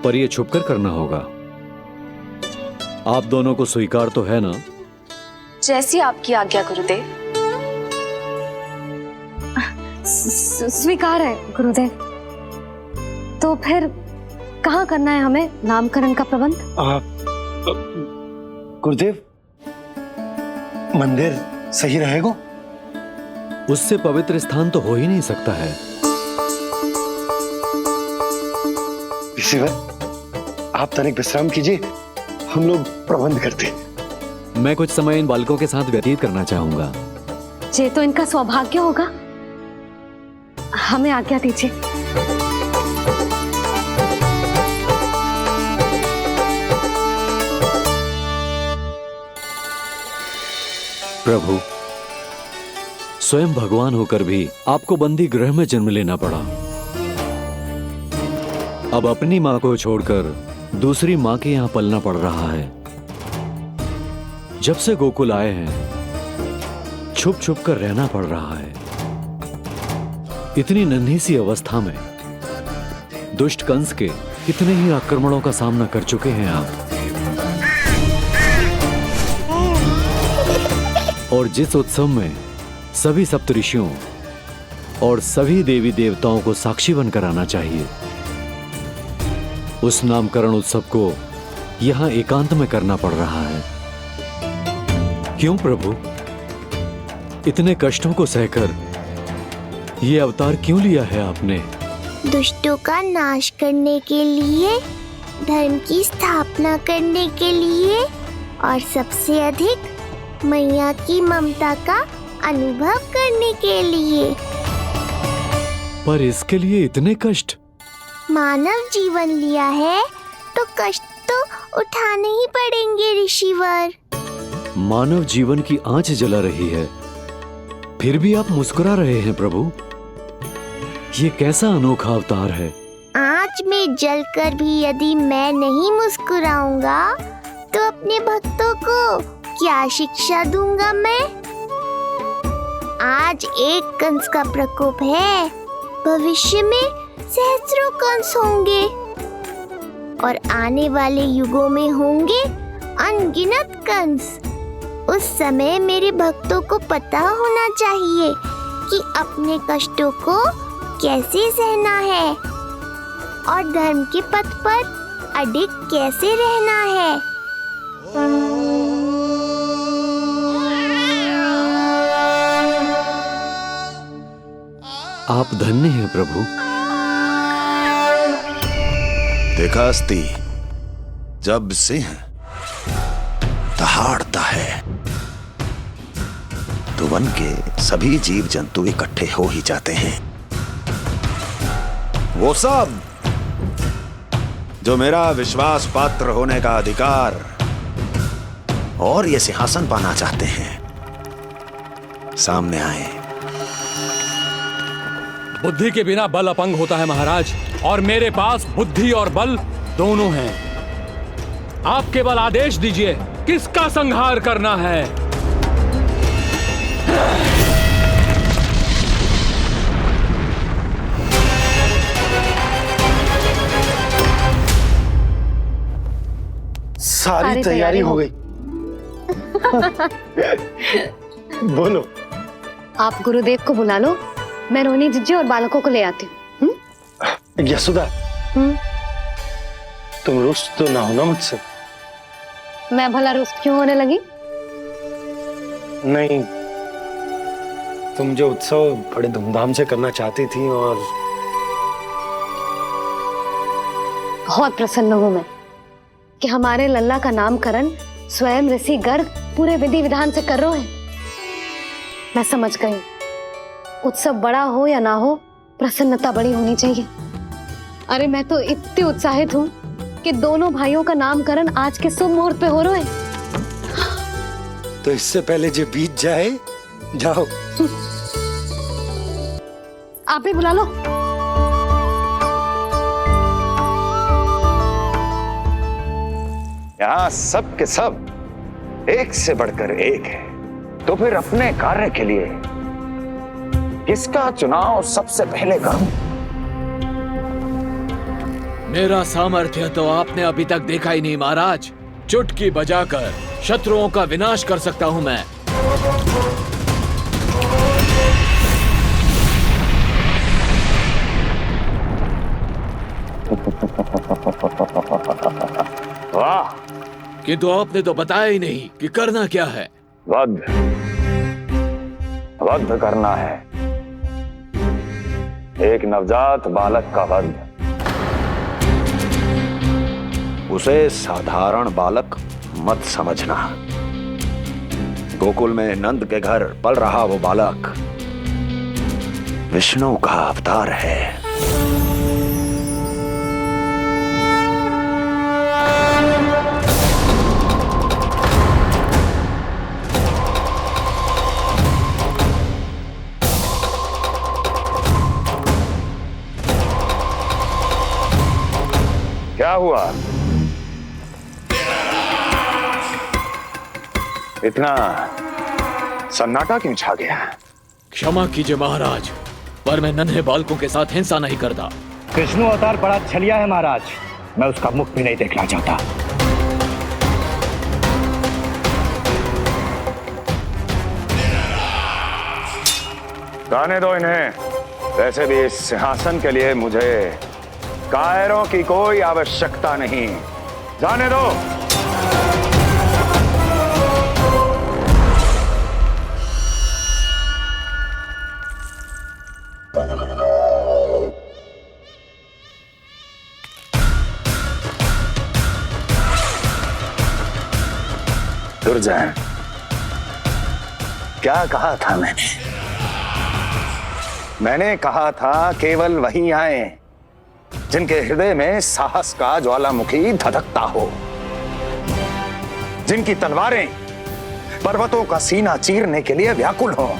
पर यह छुपकर करना होगा। आप दोनों को स्वीकार तो है ना? जैसी आपकी आज्ञा गुरुदेव। स्वीकार है गुरुदेव। तो फिर कहाँ करना है हमें नामकरण का प्रबंध? गुरुदेव, मंदिर सही रहेगा? उससे पवित्र स्थान तो हो ही नहीं सकता है। ऋषिवर, आप तनिक विश्राम कीजिए, हम लोग प्रबंध करते हैं। मैं कुछ समय इन बालकों के साथ व्यतीत करना चाहूंगा। ये तो इनका सौभाग्य होगा। हमें आज्ञा दीजिए। प्रभु, स्वयं भगवान होकर भी आपको बंदी गृह में जन्म लेना पड़ा। अब अपनी मां को छोड़कर दूसरी मां के यहां पलना पड़ रहा है। जब से गोकुल आए हैं छुप छुप कर रहना पड़ रहा है। इतनी नन्ही सी अवस्था में दुष्ट कंस के कितने ही आक्रमणों का सामना कर चुके हैं आप। और जिस उत्सव में सभी सप्तऋषियों और सभी देवी देवताओं को साक्षी बनकर आना चाहिए, उस नामकरण उत्सव को यहां एकांत में करना पड़ रहा है। क्यों प्रभु, इतने कष्टों को सहकर ये अवतार क्यों लिया है आपने? दुष्टों का नाश करने के लिए, धर्म की स्थापना करने के लिए और सबसे अधिक मैया की ममता का अनुभव करने के लिए। पर इसके लिए इतने कष्ट? मानव जीवन लिया है तो कष्ट तो उठाने ही पड़ेंगे ऋषिवर। मानव जीवन की आंच जला रही है, फिर भी आप मुस्कुरा रहे हैं प्रभु। ये कैसा अनोखा अवतार है। आंच में जलकर भी यदि मैं नहीं मुस्कुराऊंगा तो अपने भक्तों को क्या शिक्षा दूंगा मैं? आज एक कंस का प्रकोप है, भविष्य में सहस्रों कंस होंगे और आने वाले युगों में होंगे अनगिनत कंस। उस समय मेरे भक्तों को पता होना चाहिए कि अपने कष्टों को कैसे सहना है और धर्म के पथ पर अडिग कैसे रहना है। आप धन्य हैं प्रभु। देखा अस्ति, जब सिंह दहाड़ता है तो वन के सभी जीव जंतु इकट्ठे हो ही जाते हैं। वो सब जो मेरा विश्वास पात्र होने का अधिकार और ये सिंहासन पाना चाहते हैं, सामने आए। बुद्धि के बिना बल अपंग होता है महाराज, और मेरे पास बुद्धि और बल दोनों हैं। आप केवल आदेश दीजिए किसका संहार करना है। सारी तैयारी हो गई। बोलो। आप गुरुदेव को बुला लो, मैं रोनी जिज्जी और बालकों को ले आती हूँ। यशोदा, तुम रुष्ट तो ना होना मुझसे? मैं भला रुष्ट क्यों होने लगी? नहीं, तुम जो उत्सव बड़े धूमधाम से करना चाहती थी और बहुत प्रसन्न हूँ मैं कि हमारे लल्ला का नामकरण स्वयं ऋषि गर्ग पूरे विधि विधान से कर रहे हैं। मैं समझ गई, उत्सव बड़ा हो या ना हो, प्रसन्नता बड़ी होनी चाहिए। अरे मैं तो इतनी उत्साहित हूँ कि दोनों भाइयों का नामकरण आज के शुभ मुहूर्त पे हो रहा है। तो इससे पहले जो बीत जाए, जाओ। आप भी बुला लो। यहाँ सब के सब एक से बढ़कर एक है, तो फिर अपने कार्य के लिए किसका चुनाव सबसे पहले करूं? मेरा सामर्थ्य तो आपने अभी तक देखा ही नहीं महाराज। चुटकी बजाकर शत्रुओं का विनाश कर सकता हूं मैं। वाह! किंतु आपने तो बताया ही नहीं कि करना क्या है। वध करना है, एक नवजात बालक का वध। उसे साधारण बालक मत समझना। गोकुल में नंद के घर पल रहा वो बालक विष्णु का अवतार है। क्या हुआ? इतना सन्नाटा क्यों छा गया? क्षमा कीजिए महाराज, पर मैं नन्हे बालकों के साथ हिंसा नहीं करता। विष्णु अवतार बड़ा छलिया है महाराज, मैं उसका मुख भी नहीं देखना चाहता। जाने दो इन्हें। वैसे भी इस सिंहासन के लिए मुझे कायरों की कोई आवश्यकता नहीं। जाने दो। दुर्जन, क्या कहा था मैंने कहा था केवल वही आए जिनके हृदय में साहस का ज्वालामुखी धधकता हो, जिनकी तलवारें पर्वतों का सीना चीरने के लिए व्याकुल हो,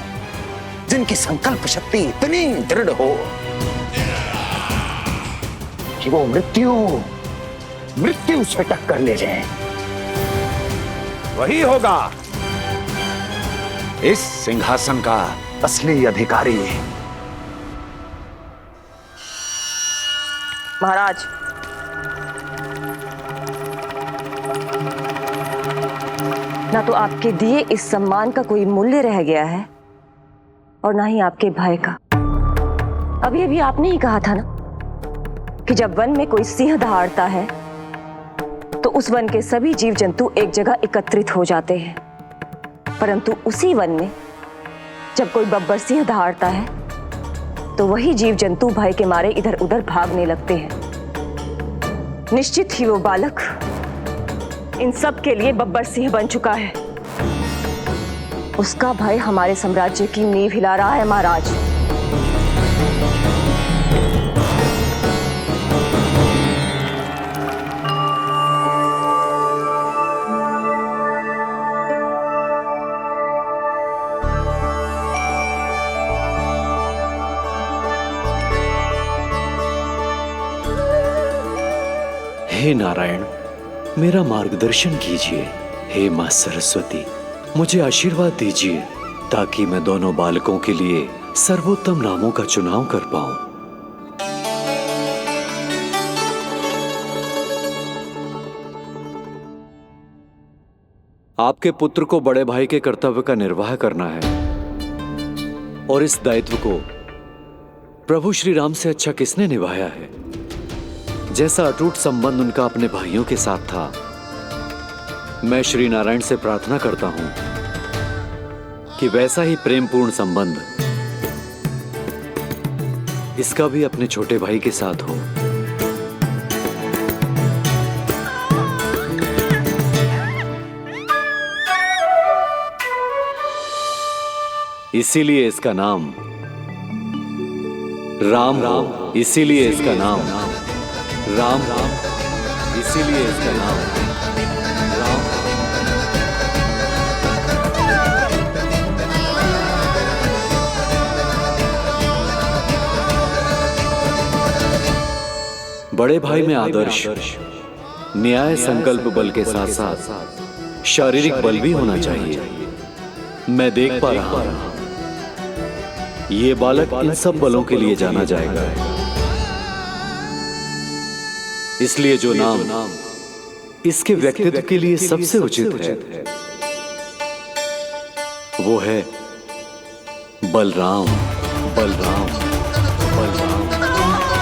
जिनकी संकल्प शक्ति इतनी दृढ़ हो कि वो मृत्यु से टक्कर ले जाए। वही होगा इस सिंहासन का असली अधिकारी। महाराज, ना तो आपके दिए इस सम्मान का कोई मूल्य रह गया है और ना ही आपके भय का। अभी अभी आपने ही कहा था ना कि जब वन में कोई सिंह दहाड़ता है तो उस वन के सभी जीव जंतु एक जगह एकत्रित हो जाते हैं, परंतु उसी वन में जब कोई बब्बर सिंह दहाड़ता है तो वही जीव जंतु भय के मारे इधर उधर भागने लगते हैं। निश्चित ही वो बालक इन सब के लिए बब्बर सिंह बन चुका है। उसका भय हमारे साम्राज्य की नींव हिला रहा है महाराज। हे नारायण, मेरा मार्गदर्शन कीजिए। हे मां सरस्वती, मुझे आशीर्वाद दीजिए ताकि मैं दोनों बालकों के लिए सर्वोत्तम नामों का चुनाव कर पाऊं। आपके पुत्र को बड़े भाई के कर्तव्य का निर्वाह करना है और इस दायित्व को प्रभु श्री राम से अच्छा किसने निभाया है? जैसा अटूट संबंध उनका अपने भाइयों के साथ था, मैं श्री नारायण से प्रार्थना करता हूं कि वैसा ही प्रेमपूर्ण संबंध इसका भी अपने छोटे भाई के साथ हो। इसीलिए इसका नाम राम हो, इसीलिए इसका नाम राम, इसीलिए इसका नाम राम। बड़े भाई में आदर्श, न्याय, संकल्प बल के साथ साथ शारीरिक बल भी होना चाहिए। मैं देख पा रहा हूं ये बालक इन सब बलों के लिए जाना जाएगा। इसलिए जो नाम इसके व्यक्तित्व के लिए सबसे उचित है, वो है बलराम। बलराम, बलराम। बलराम।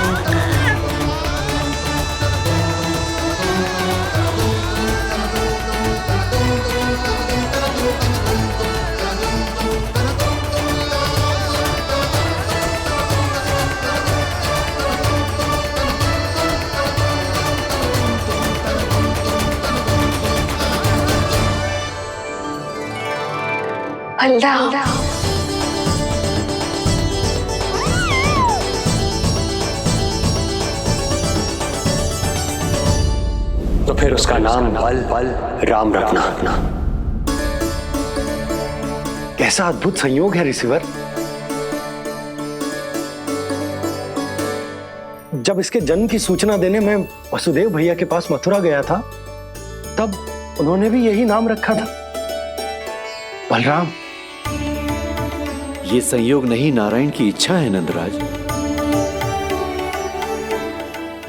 तो फिर उसका नाम बल राम रखना। कैसा अद्भुत संयोग है रिसीवर। जब इसके जन्म की सूचना देने मैं वसुदेव भैया के पास मथुरा गया था, तब उन्होंने भी यही नाम रखा था, बलराम। ये संयोग नहीं, नारायण की इच्छा है नंदराज।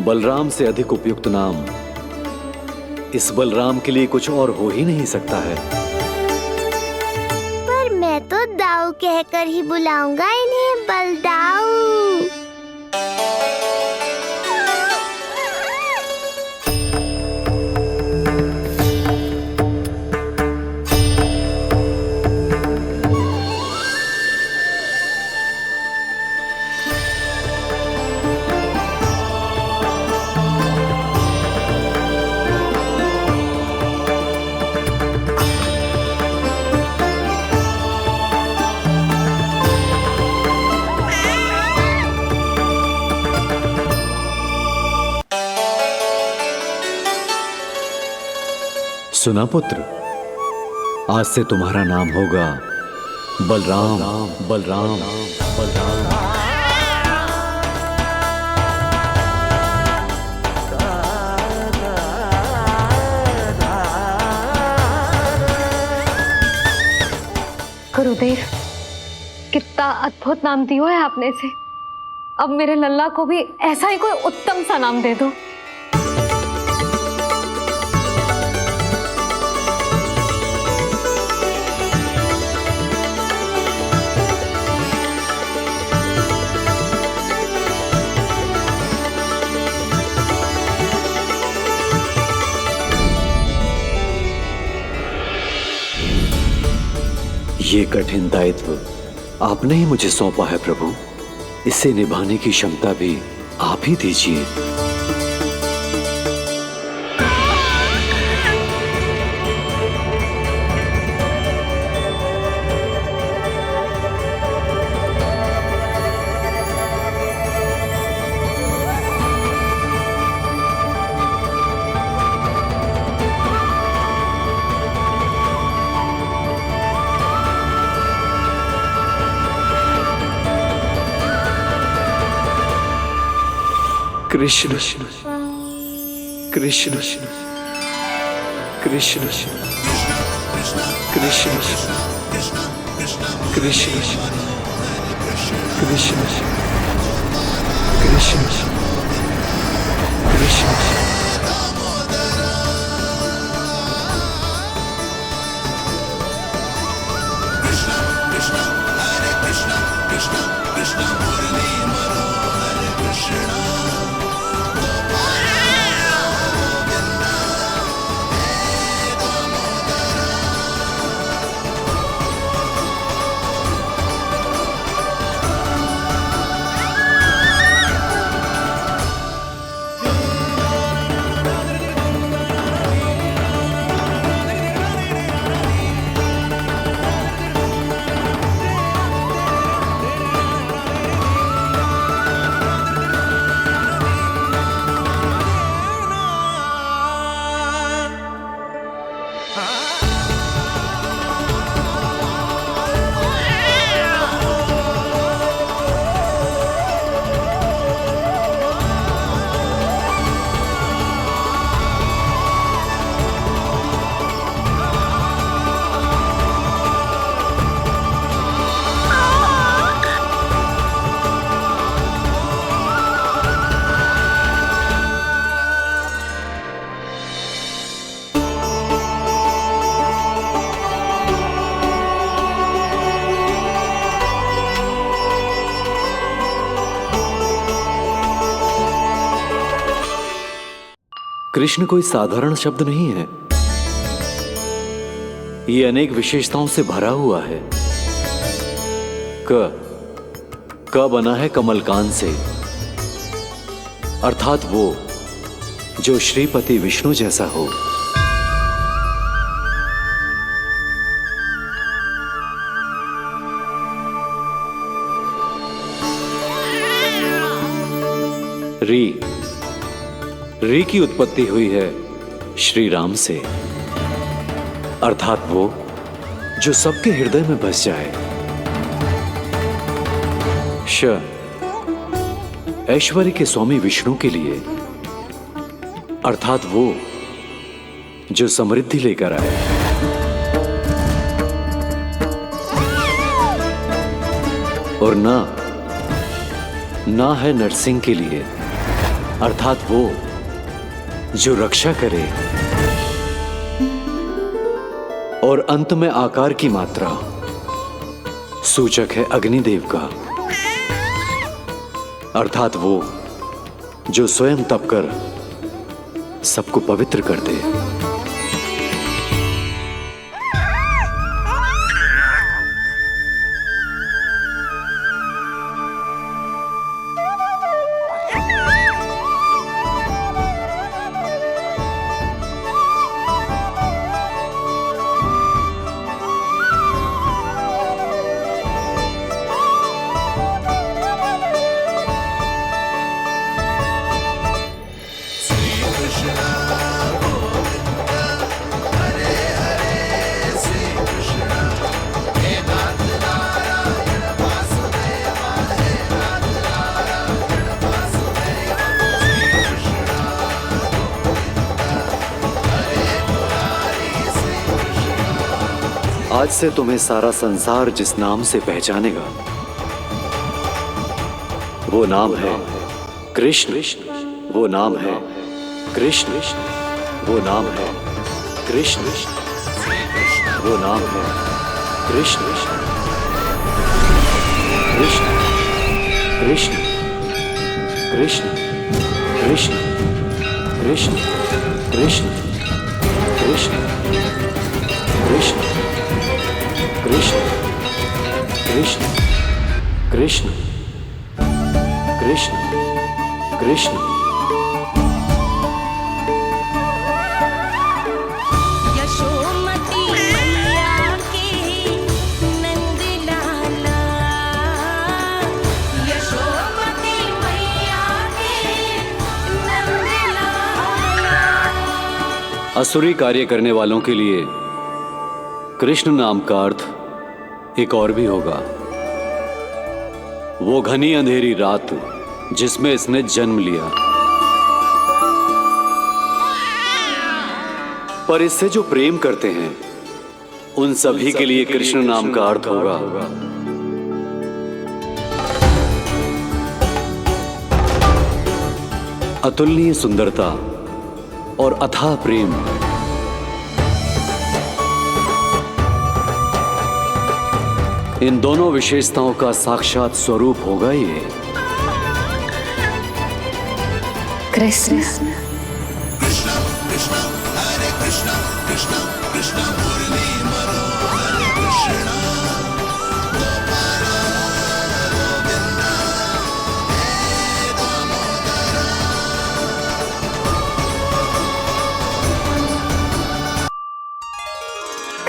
बलराम से अधिक उपयुक्त नाम इस बलराम के लिए कुछ और हो ही नहीं सकता है। पर मैं तो दाऊ कहकर ही बुलाऊंगा इन्हें, बलदाऊ। सुना पुत्र, आज से तुम्हारा नाम होगा बलराम। बलराम, बलराम। गुरुदेव, कितना अद्भुत नाम दिया है आपने इसे। अब मेरे लल्ला को भी ऐसा ही कोई उत्तम सा नाम दे दो। ये कठिन दायित्व आपने ही मुझे सौंपा है प्रभु, इसे निभाने की क्षमता भी आप ही दीजिए। कृष्ण कृष्ण कृष्ण कृष्ण कृष्ण कृष्ण कृष्ण कृष्ण। कृष्ण कोई साधारण शब्द नहीं है। ये अनेक विशेषताओं से भरा हुआ है। क बना है कमलकांत से, अर्थात वो जो श्रीपति विष्णु जैसा हो। री की उत्पत्ति हुई है श्री राम से, अर्थात वो जो सबके हृदय में बस जाए। श ऐश्वर्य के स्वामी विष्णु के लिए, अर्थात वो जो समृद्धि लेकर आए। और ना है नरसिंह के लिए, अर्थात वो जो रक्षा करे। और अंत में आकार की मात्रा सूचक है अग्निदेव का, अर्थात वो जो स्वयं तप कर सबको पवित्र कर दे। आज से तुम्हें सारा संसार जिस नाम से पहचानेगा वो नाम है कृष्ण। वो नाम है कृष्ण। वो नाम है कृष्ण। वो नाम है कृष्ण। कृष्ण कृष्ण कृष्ण कृष्ण कृष्ण कृष्ण कृष्ण कृष्ण कृष्ण कृष्ण कृष्ण कृष्ण कृष्ण। यशोमती मैया के नंद लाला, यशोमती मैया के नंद लाला। असुरी कार्य करने वालों के लिए कृष्ण नाम का अर्थ एक और भी होगा। वो घनी अंधेरी रात जिसमें इसने जन्म लिया, पर इससे जो प्रेम करते हैं उन सभी के लिए कृष्ण नाम का अर्थ होगा अतुलनीय सुंदरता और अथाह प्रेम। इन दोनों विशेषताओं का साक्षात स्वरूप होगा ये कृष्ण।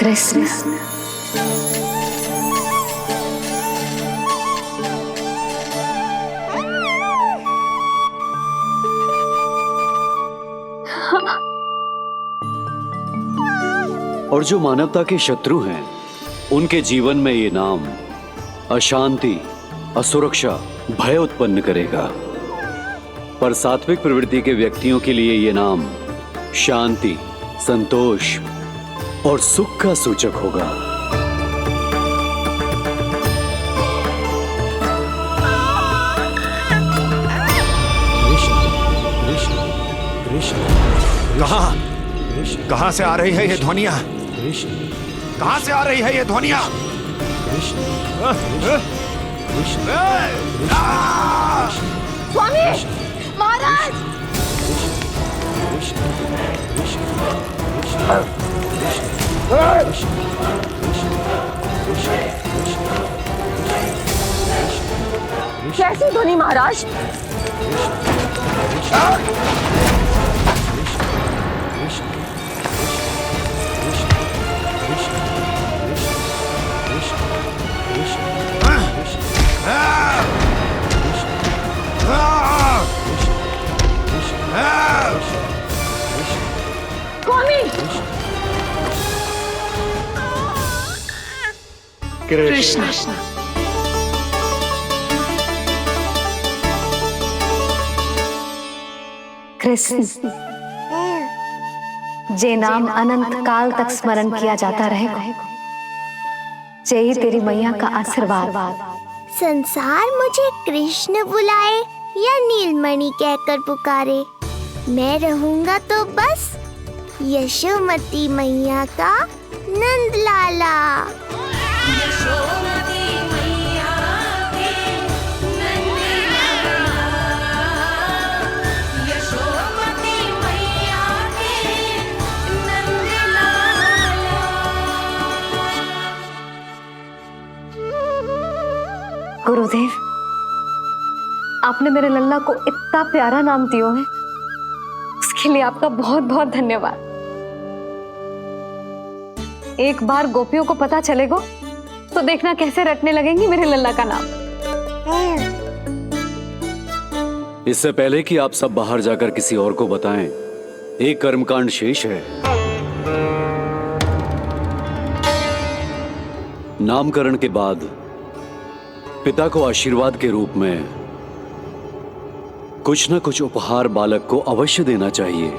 कृष्ण और जो मानवता के शत्रु हैं उनके जीवन में ये नाम अशांति, असुरक्षा, भय उत्पन्न करेगा। पर सात्विक प्रवृत्ति के व्यक्तियों के लिए ये नाम शांति, संतोष और सुख का सूचक होगा। कहां से आ रही है ये ध्वनियां? कहां से आ रही है ये ध्वनियां? स्वामी, महाराज, कैसी ध्वनि महाराज? स्वामी कृष्ण कृष्ण, जे नाम अनंत काल तक स्मरण किया जाता रहेगा, यही तेरी मैया का आशीर्वाद। संसार मुझे कृष्ण बुलाए या नीलमणि कहकर पुकारे, मैं रहूंगा तो बस यशोमती मैया का नंद लाला। यशोमती मैया के नंद लाला, यशोमती मैया के नंद लाला। गुरुदेव, आपने मेरे लल्ला को इतना प्यारा नाम दिया है, उसके लिए आपका बहुत बहुत धन्यवाद। एक बार गोपियों को पता चलेगा तो देखना कैसे रटने लगेंगी मेरे लल्ला का नाम। इससे पहले कि आप सब बाहर जाकर किसी और को बताएं, एक कर्मकांड शेष है। नामकरण के बाद पिता को आशीर्वाद के रूप में कुछ न कुछ उपहार बालक को अवश्य देना चाहिए।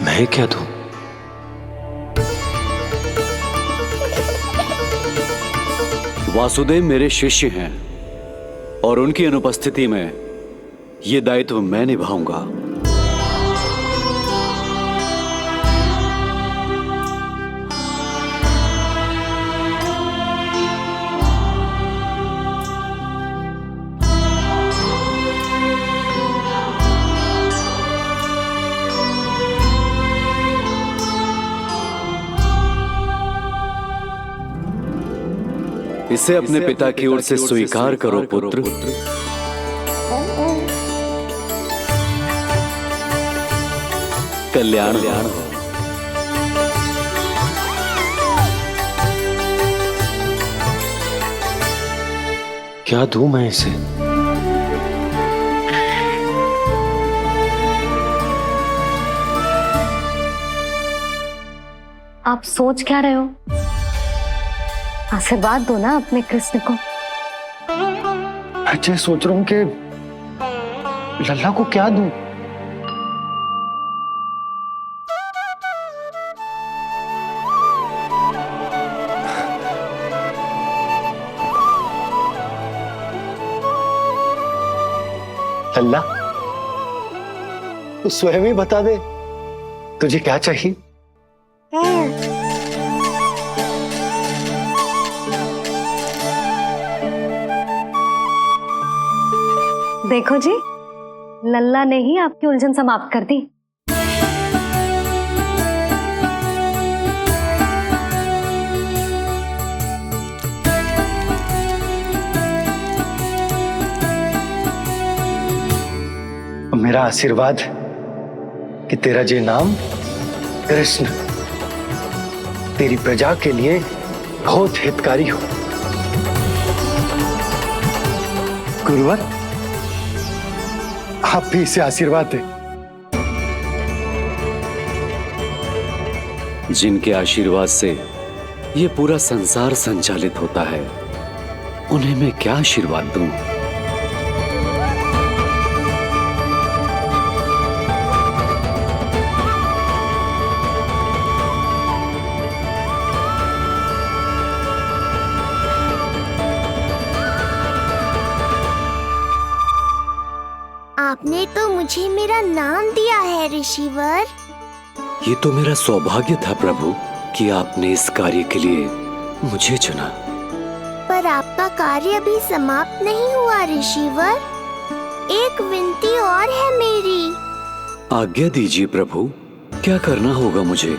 मैं क्या दूं? वासुदेव मेरे शिष्य हैं और उनकी अनुपस्थिति में यह दायित्व मैं निभाऊंगा। इसे अपने पिता की ओर से स्वीकार करो पुत्र। कल्याण हो। क्या दूं मैं इसे? आप सोच क्या रहे हो? आशीर्वाद दो ना अपने कृष्ण को। अच्छा, सोच रहा हूं कि लल्ला को क्या दूं? लल्ला, तू स्वयं ही बता दे, तुझे क्या चाहिए? देखो जी, लल्ला ने ही आपकी उलझन समाप्त कर दी। मेरा आशीर्वाद कि तेरा जे नाम कृष्ण तेरी प्रजा के लिए बहुत हितकारी हो। गुरुवर, आप भी इसे आशीर्वाद दें। जिनके आशीर्वाद से ये पूरा संसार संचालित होता है, उन्हें मैं क्या आशीर्वाद दूं? आपने तो मुझे मेरे मेरा नाम दिया है ऋषिवर। ये तो मेरा सौभाग्य था प्रभु कि आपने इस कार्य के लिए मुझे चुना। पर आपका कार्य अभी समाप्त नहीं हुआ ऋषिवर। एक विनती और है मेरी। आज्ञा दीजिए प्रभु, क्या करना होगा मुझे?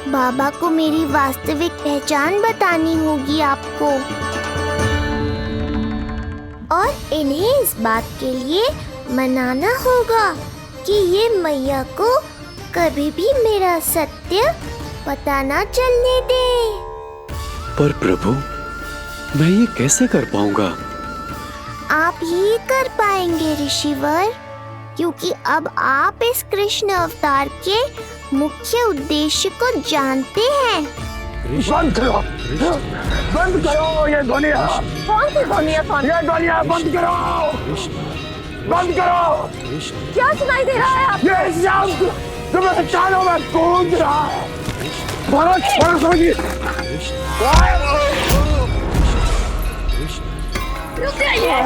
बाबा को मेरी वास्तविक पहचान बतानी होगी आपको, और इन्हें इस बात के लिए मनाना होगा कि ये मैया को कभी भी मेरा सत्य पता ना चलने दे। पर प्रभु, मैं ये कैसे कर पाऊंगा? आप ही कर पाएंगे ऋषिवर, क्योंकि अब आप इस कृष्ण अवतार के मुख्य उद्देश्य को जानते हैं। बंद करो, बंद करो ये दुनिया। कौन सी दुनिया? ये दुनिया बंद करो, बंद करो। क्या सुनाई दे रहा है आप? ये शब्द तुम्हारे कानों में गूंज रहा है। बहुत समझिए। रुक जाइए।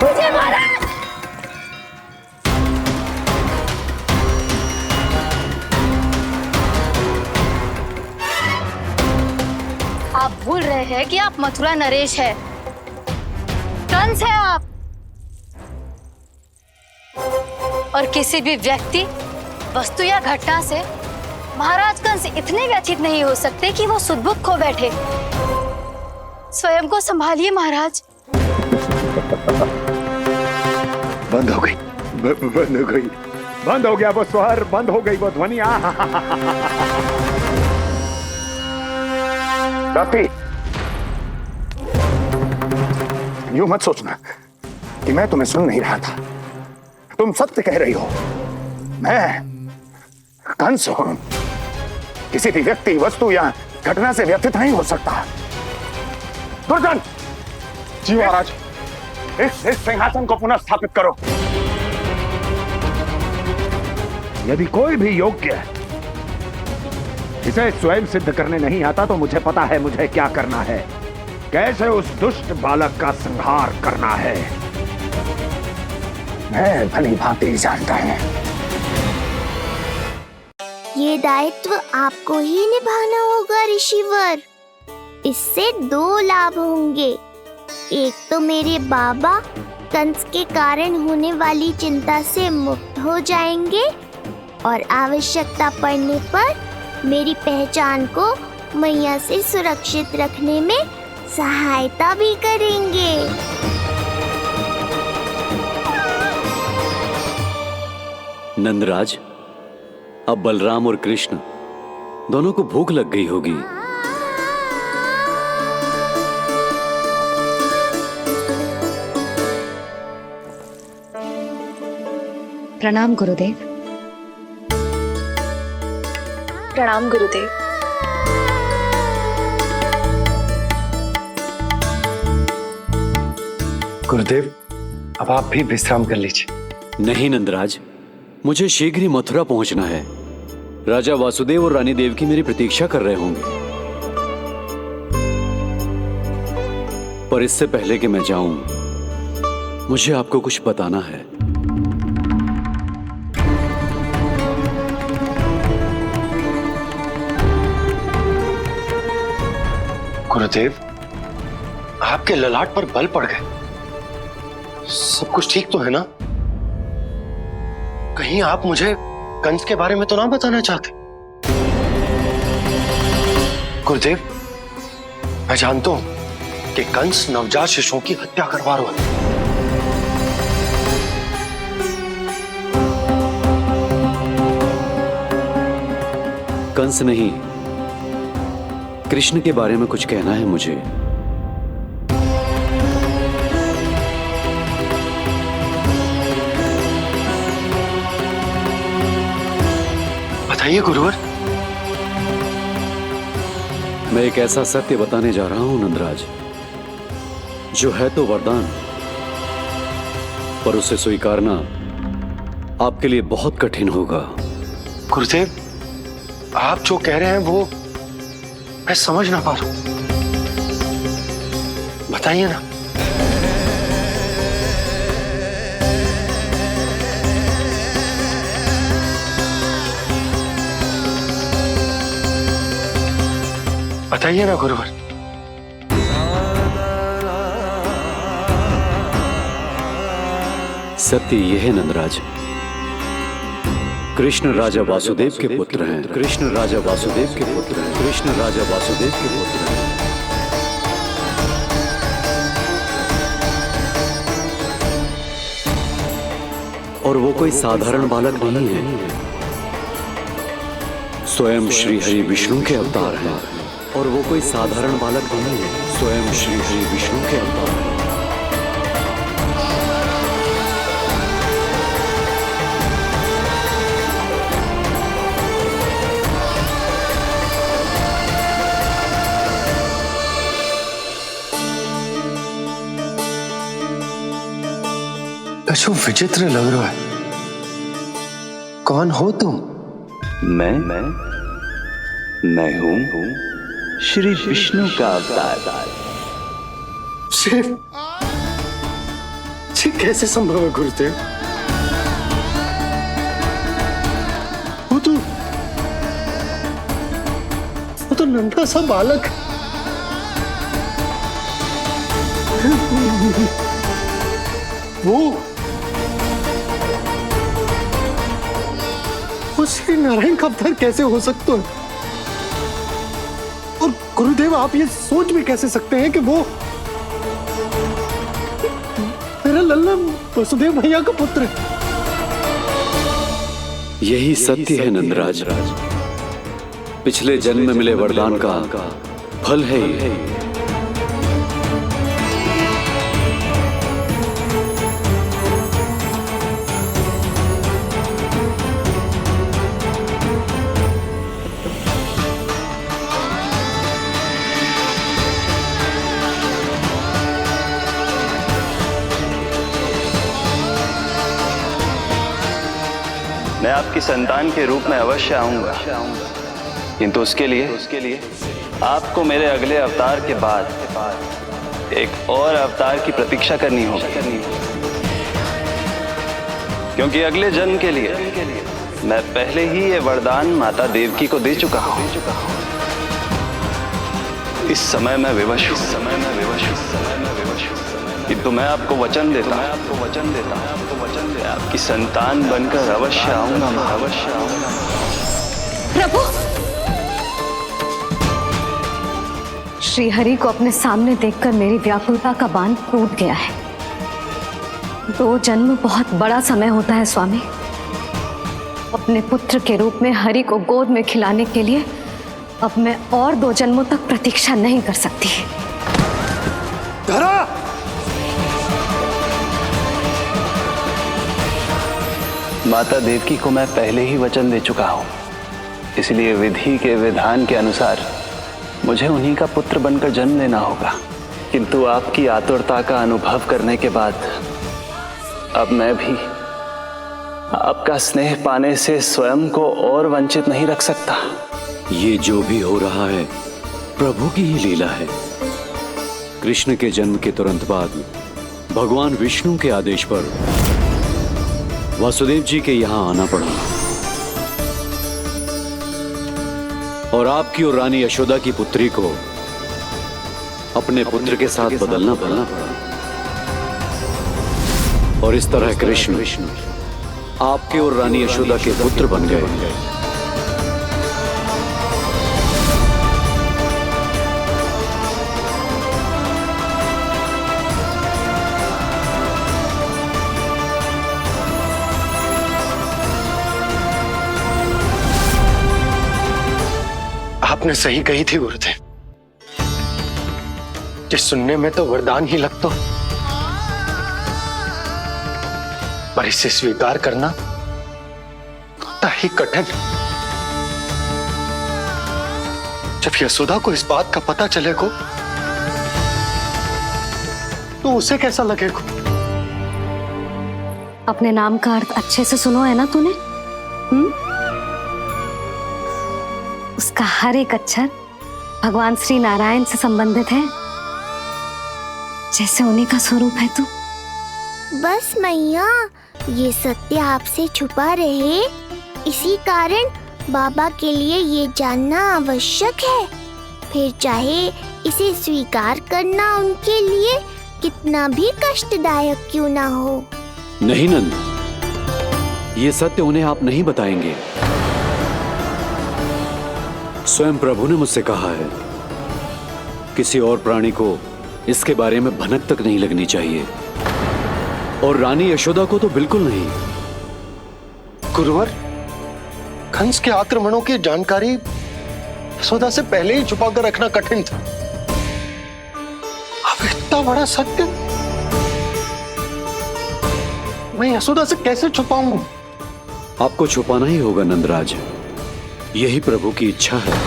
मुझे महाराज। आप भूल रहे हैं कि आप मथुरा नरेश है, कंस है आप। और किसी भी व्यक्ति, वस्तु या घटना से महाराज कंस इतने व्यथित नहीं हो सकते कि वो सुदबुद खो बैठे। स्वयं को संभालिए महाराज। बंद हो गई, बंद हो गई, बंद हो गया वो स्वर, बंद हो गई वो ध्वनि। रात्रि, यूं मत सोचना कि मैं तुम्हें सुन नहीं रहा था। तुम सत्य कह रही हो। मैं कंस हूं। किसी भी व्यक्ति, वस्तु या घटना से व्यथित नहीं हो सकता। दुर्जन! जी महाराज। इस सिंहासन को पुनः स्थापित करो। यदि कोई भी योग्य इसे स्वयं सिद्ध करने नहीं आता तो मुझे पता है मुझे क्या करना है, कैसे उस दुष्ट बालक का संहार करना है। मैं भली भांति जानता हूं। ये दायित्व आपको ही निभाना होगा ऋषिवर। इससे दो लाभ होंगे। एक तो मेरे बाबा कंस के कारण होने वाली चिंता से मुक्त हो जाएंगे, और आवश्यकता पड़ने पर मेरी पहचान को मैया से सुरक्षित रखने में सहायता भी करेंगे। नंदराज, अब बलराम और कृष्ण दोनों को भूख लग गई होगी। प्रणाम गुरुदेव। प्रणाम गुरुदेव। गुरुदेव, अब आप भी विश्राम कर लीजिए। नहीं नंदराज, मुझे शीघ्र ही मथुरा पहुंचना है। राजा वासुदेव और रानी देवकी मेरी प्रतीक्षा कर रहे होंगे। पर इससे पहले कि मैं जाऊं, मुझे आपको कुछ बताना है। गुरुदेव, आपके ललाट पर बल पड़ गए। सब कुछ ठीक तो है ना? कहीं आप मुझे कंस के बारे में तो ना बताना चाहते? गुरुदेव, मैं जानता हूं कि कंस नवजात शिशुओं की हत्या करवा रहा है। कंस नहीं, कृष्ण के बारे में कुछ कहना है मुझे। बताइए गुरुवर। मैं एक ऐसा सत्य बताने जा रहा हूं नंदराज, जो है तो वरदान, पर उसे स्वीकारना आपके लिए बहुत कठिन होगा। गुरुदेव, आप जो कह रहे हैं वो मैं समझ ना पा रहा हूं। बताइए ना। बताइए ना गुरुवर। सत्य ये है नंदराज, कृष्ण राजा वासुदेव के पुत्र हैं। कृष्ण राजा वासुदेव के पुत्र हैं। कृष्ण राजा वासुदेव के पुत्र हैं। और वो कोई साधारण बालक नहीं है, स्वयं श्री हरि विष्णु के अवतार हैं। और वो कोई साधारण बालक नहीं है, स्वयं श्री हरि विष्णु के अवतार हैं। कछु विचित्र लग रहा है। कौन हो तुम? मैं हूं श्री विष्णु का अवतार। शिव, ये कैसे संभव है गुरुदेव? वो तो नन्हा सा बालक वो श्री नारायण का अवतार कैसे हो सकता है? और गुरुदेव आप ये सोच भी कैसे सकते हैं कि वो मेरा लल्ला वसुदेव भैया का पुत्र है? यही सत्य है नंदराज, पिछले जन्म में मिले वरदान का फल है ये। मैं आपकी संतान के रूप में अवश्य आऊंगा, किंतु उसके लिए आपको मेरे अगले अवतार के बाद एक और अवतार की प्रतीक्षा करनी होगी, क्योंकि अगले जन्म के लिए मैं पहले ही ये वरदान माता देवकी को दे चुका हूं। इस समय मैं विवश हूं, किंतु मैं आपको वचन देता हूं, आपकी संतान बनकर अवश्य आऊंगा, अवश्य आऊंगा। प्रभु, श्रीहरि को अपने सामने देखकर मेरी व्याकुलता का बांध टूट गया है। 2 जन्म बहुत बड़ा समय होता है स्वामी। अपने पुत्र के रूप में हरि को गोद में खिलाने के लिए अब मैं और 2 जन्मों तक प्रतीक्षा नहीं कर सकती। धरा! माता देवकी को मैं पहले ही वचन दे चुका हूं, इसलिए विधि के विधान के अनुसार मुझे उन्हीं का पुत्र बनकर जन्म लेना होगा। किंतु आपकी आतुरता का अनुभव करने के बाद अब मैं भी आपका स्नेह पाने से स्वयं को और वंचित नहीं रख सकता। ये जो भी हो रहा है प्रभु की ही लीला है। कृष्ण के जन्म के तुरंत बाद भगवान विष्णु के आदेश पर वासुदेव जी के यहां आना पड़ा और आपकी और रानी यशोदा की पुत्री को अपने पुत्र के साथ बदलना पड़ा और इस तरह कृष्ण आपके और रानी यशोदा के पुत्र बन गए। आपने सही कही थी गुरुदेव, जिस सुनने में तो वरदान ही लगता, पर इसे स्वीकार करना उतना ही कठिन। जब यशोदा को इस बात का पता चलेगा तो उसे कैसा लगेगा? अपने नाम का अर्थ अच्छे से सुनो है ना तूने? उसका हर एक अक्षर भगवान श्री नारायण से संबंधित है, जैसे उन्हीं का स्वरूप है तू। बस मैया, ये सत्य आपसे छुपा रहे, इसी कारण बाबा के लिए ये जानना आवश्यक है। फिर चाहे इसे स्वीकार करना उनके लिए कितना भी कष्टदायक क्यों ना हो। नहीं नंद, ये सत्य उन्हें आप नहीं बताएंगे। स्वयं प्रभु ने मुझसे कहा है किसी और प्राणी को इसके बारे में भनक तक नहीं लगनी चाहिए, और रानी यशोदा को तो बिल्कुल नहीं। गुरुवर, कंस के आक्रमणों की जानकारी यशोदा से पहले ही छुपा कर रखना कठिन था। अब इतना बड़ा सत्य मैं यशोदा से कैसे छुपाऊंगा? आपको छुपाना ही होगा नंदराज, यही प्रभु की इच्छा है।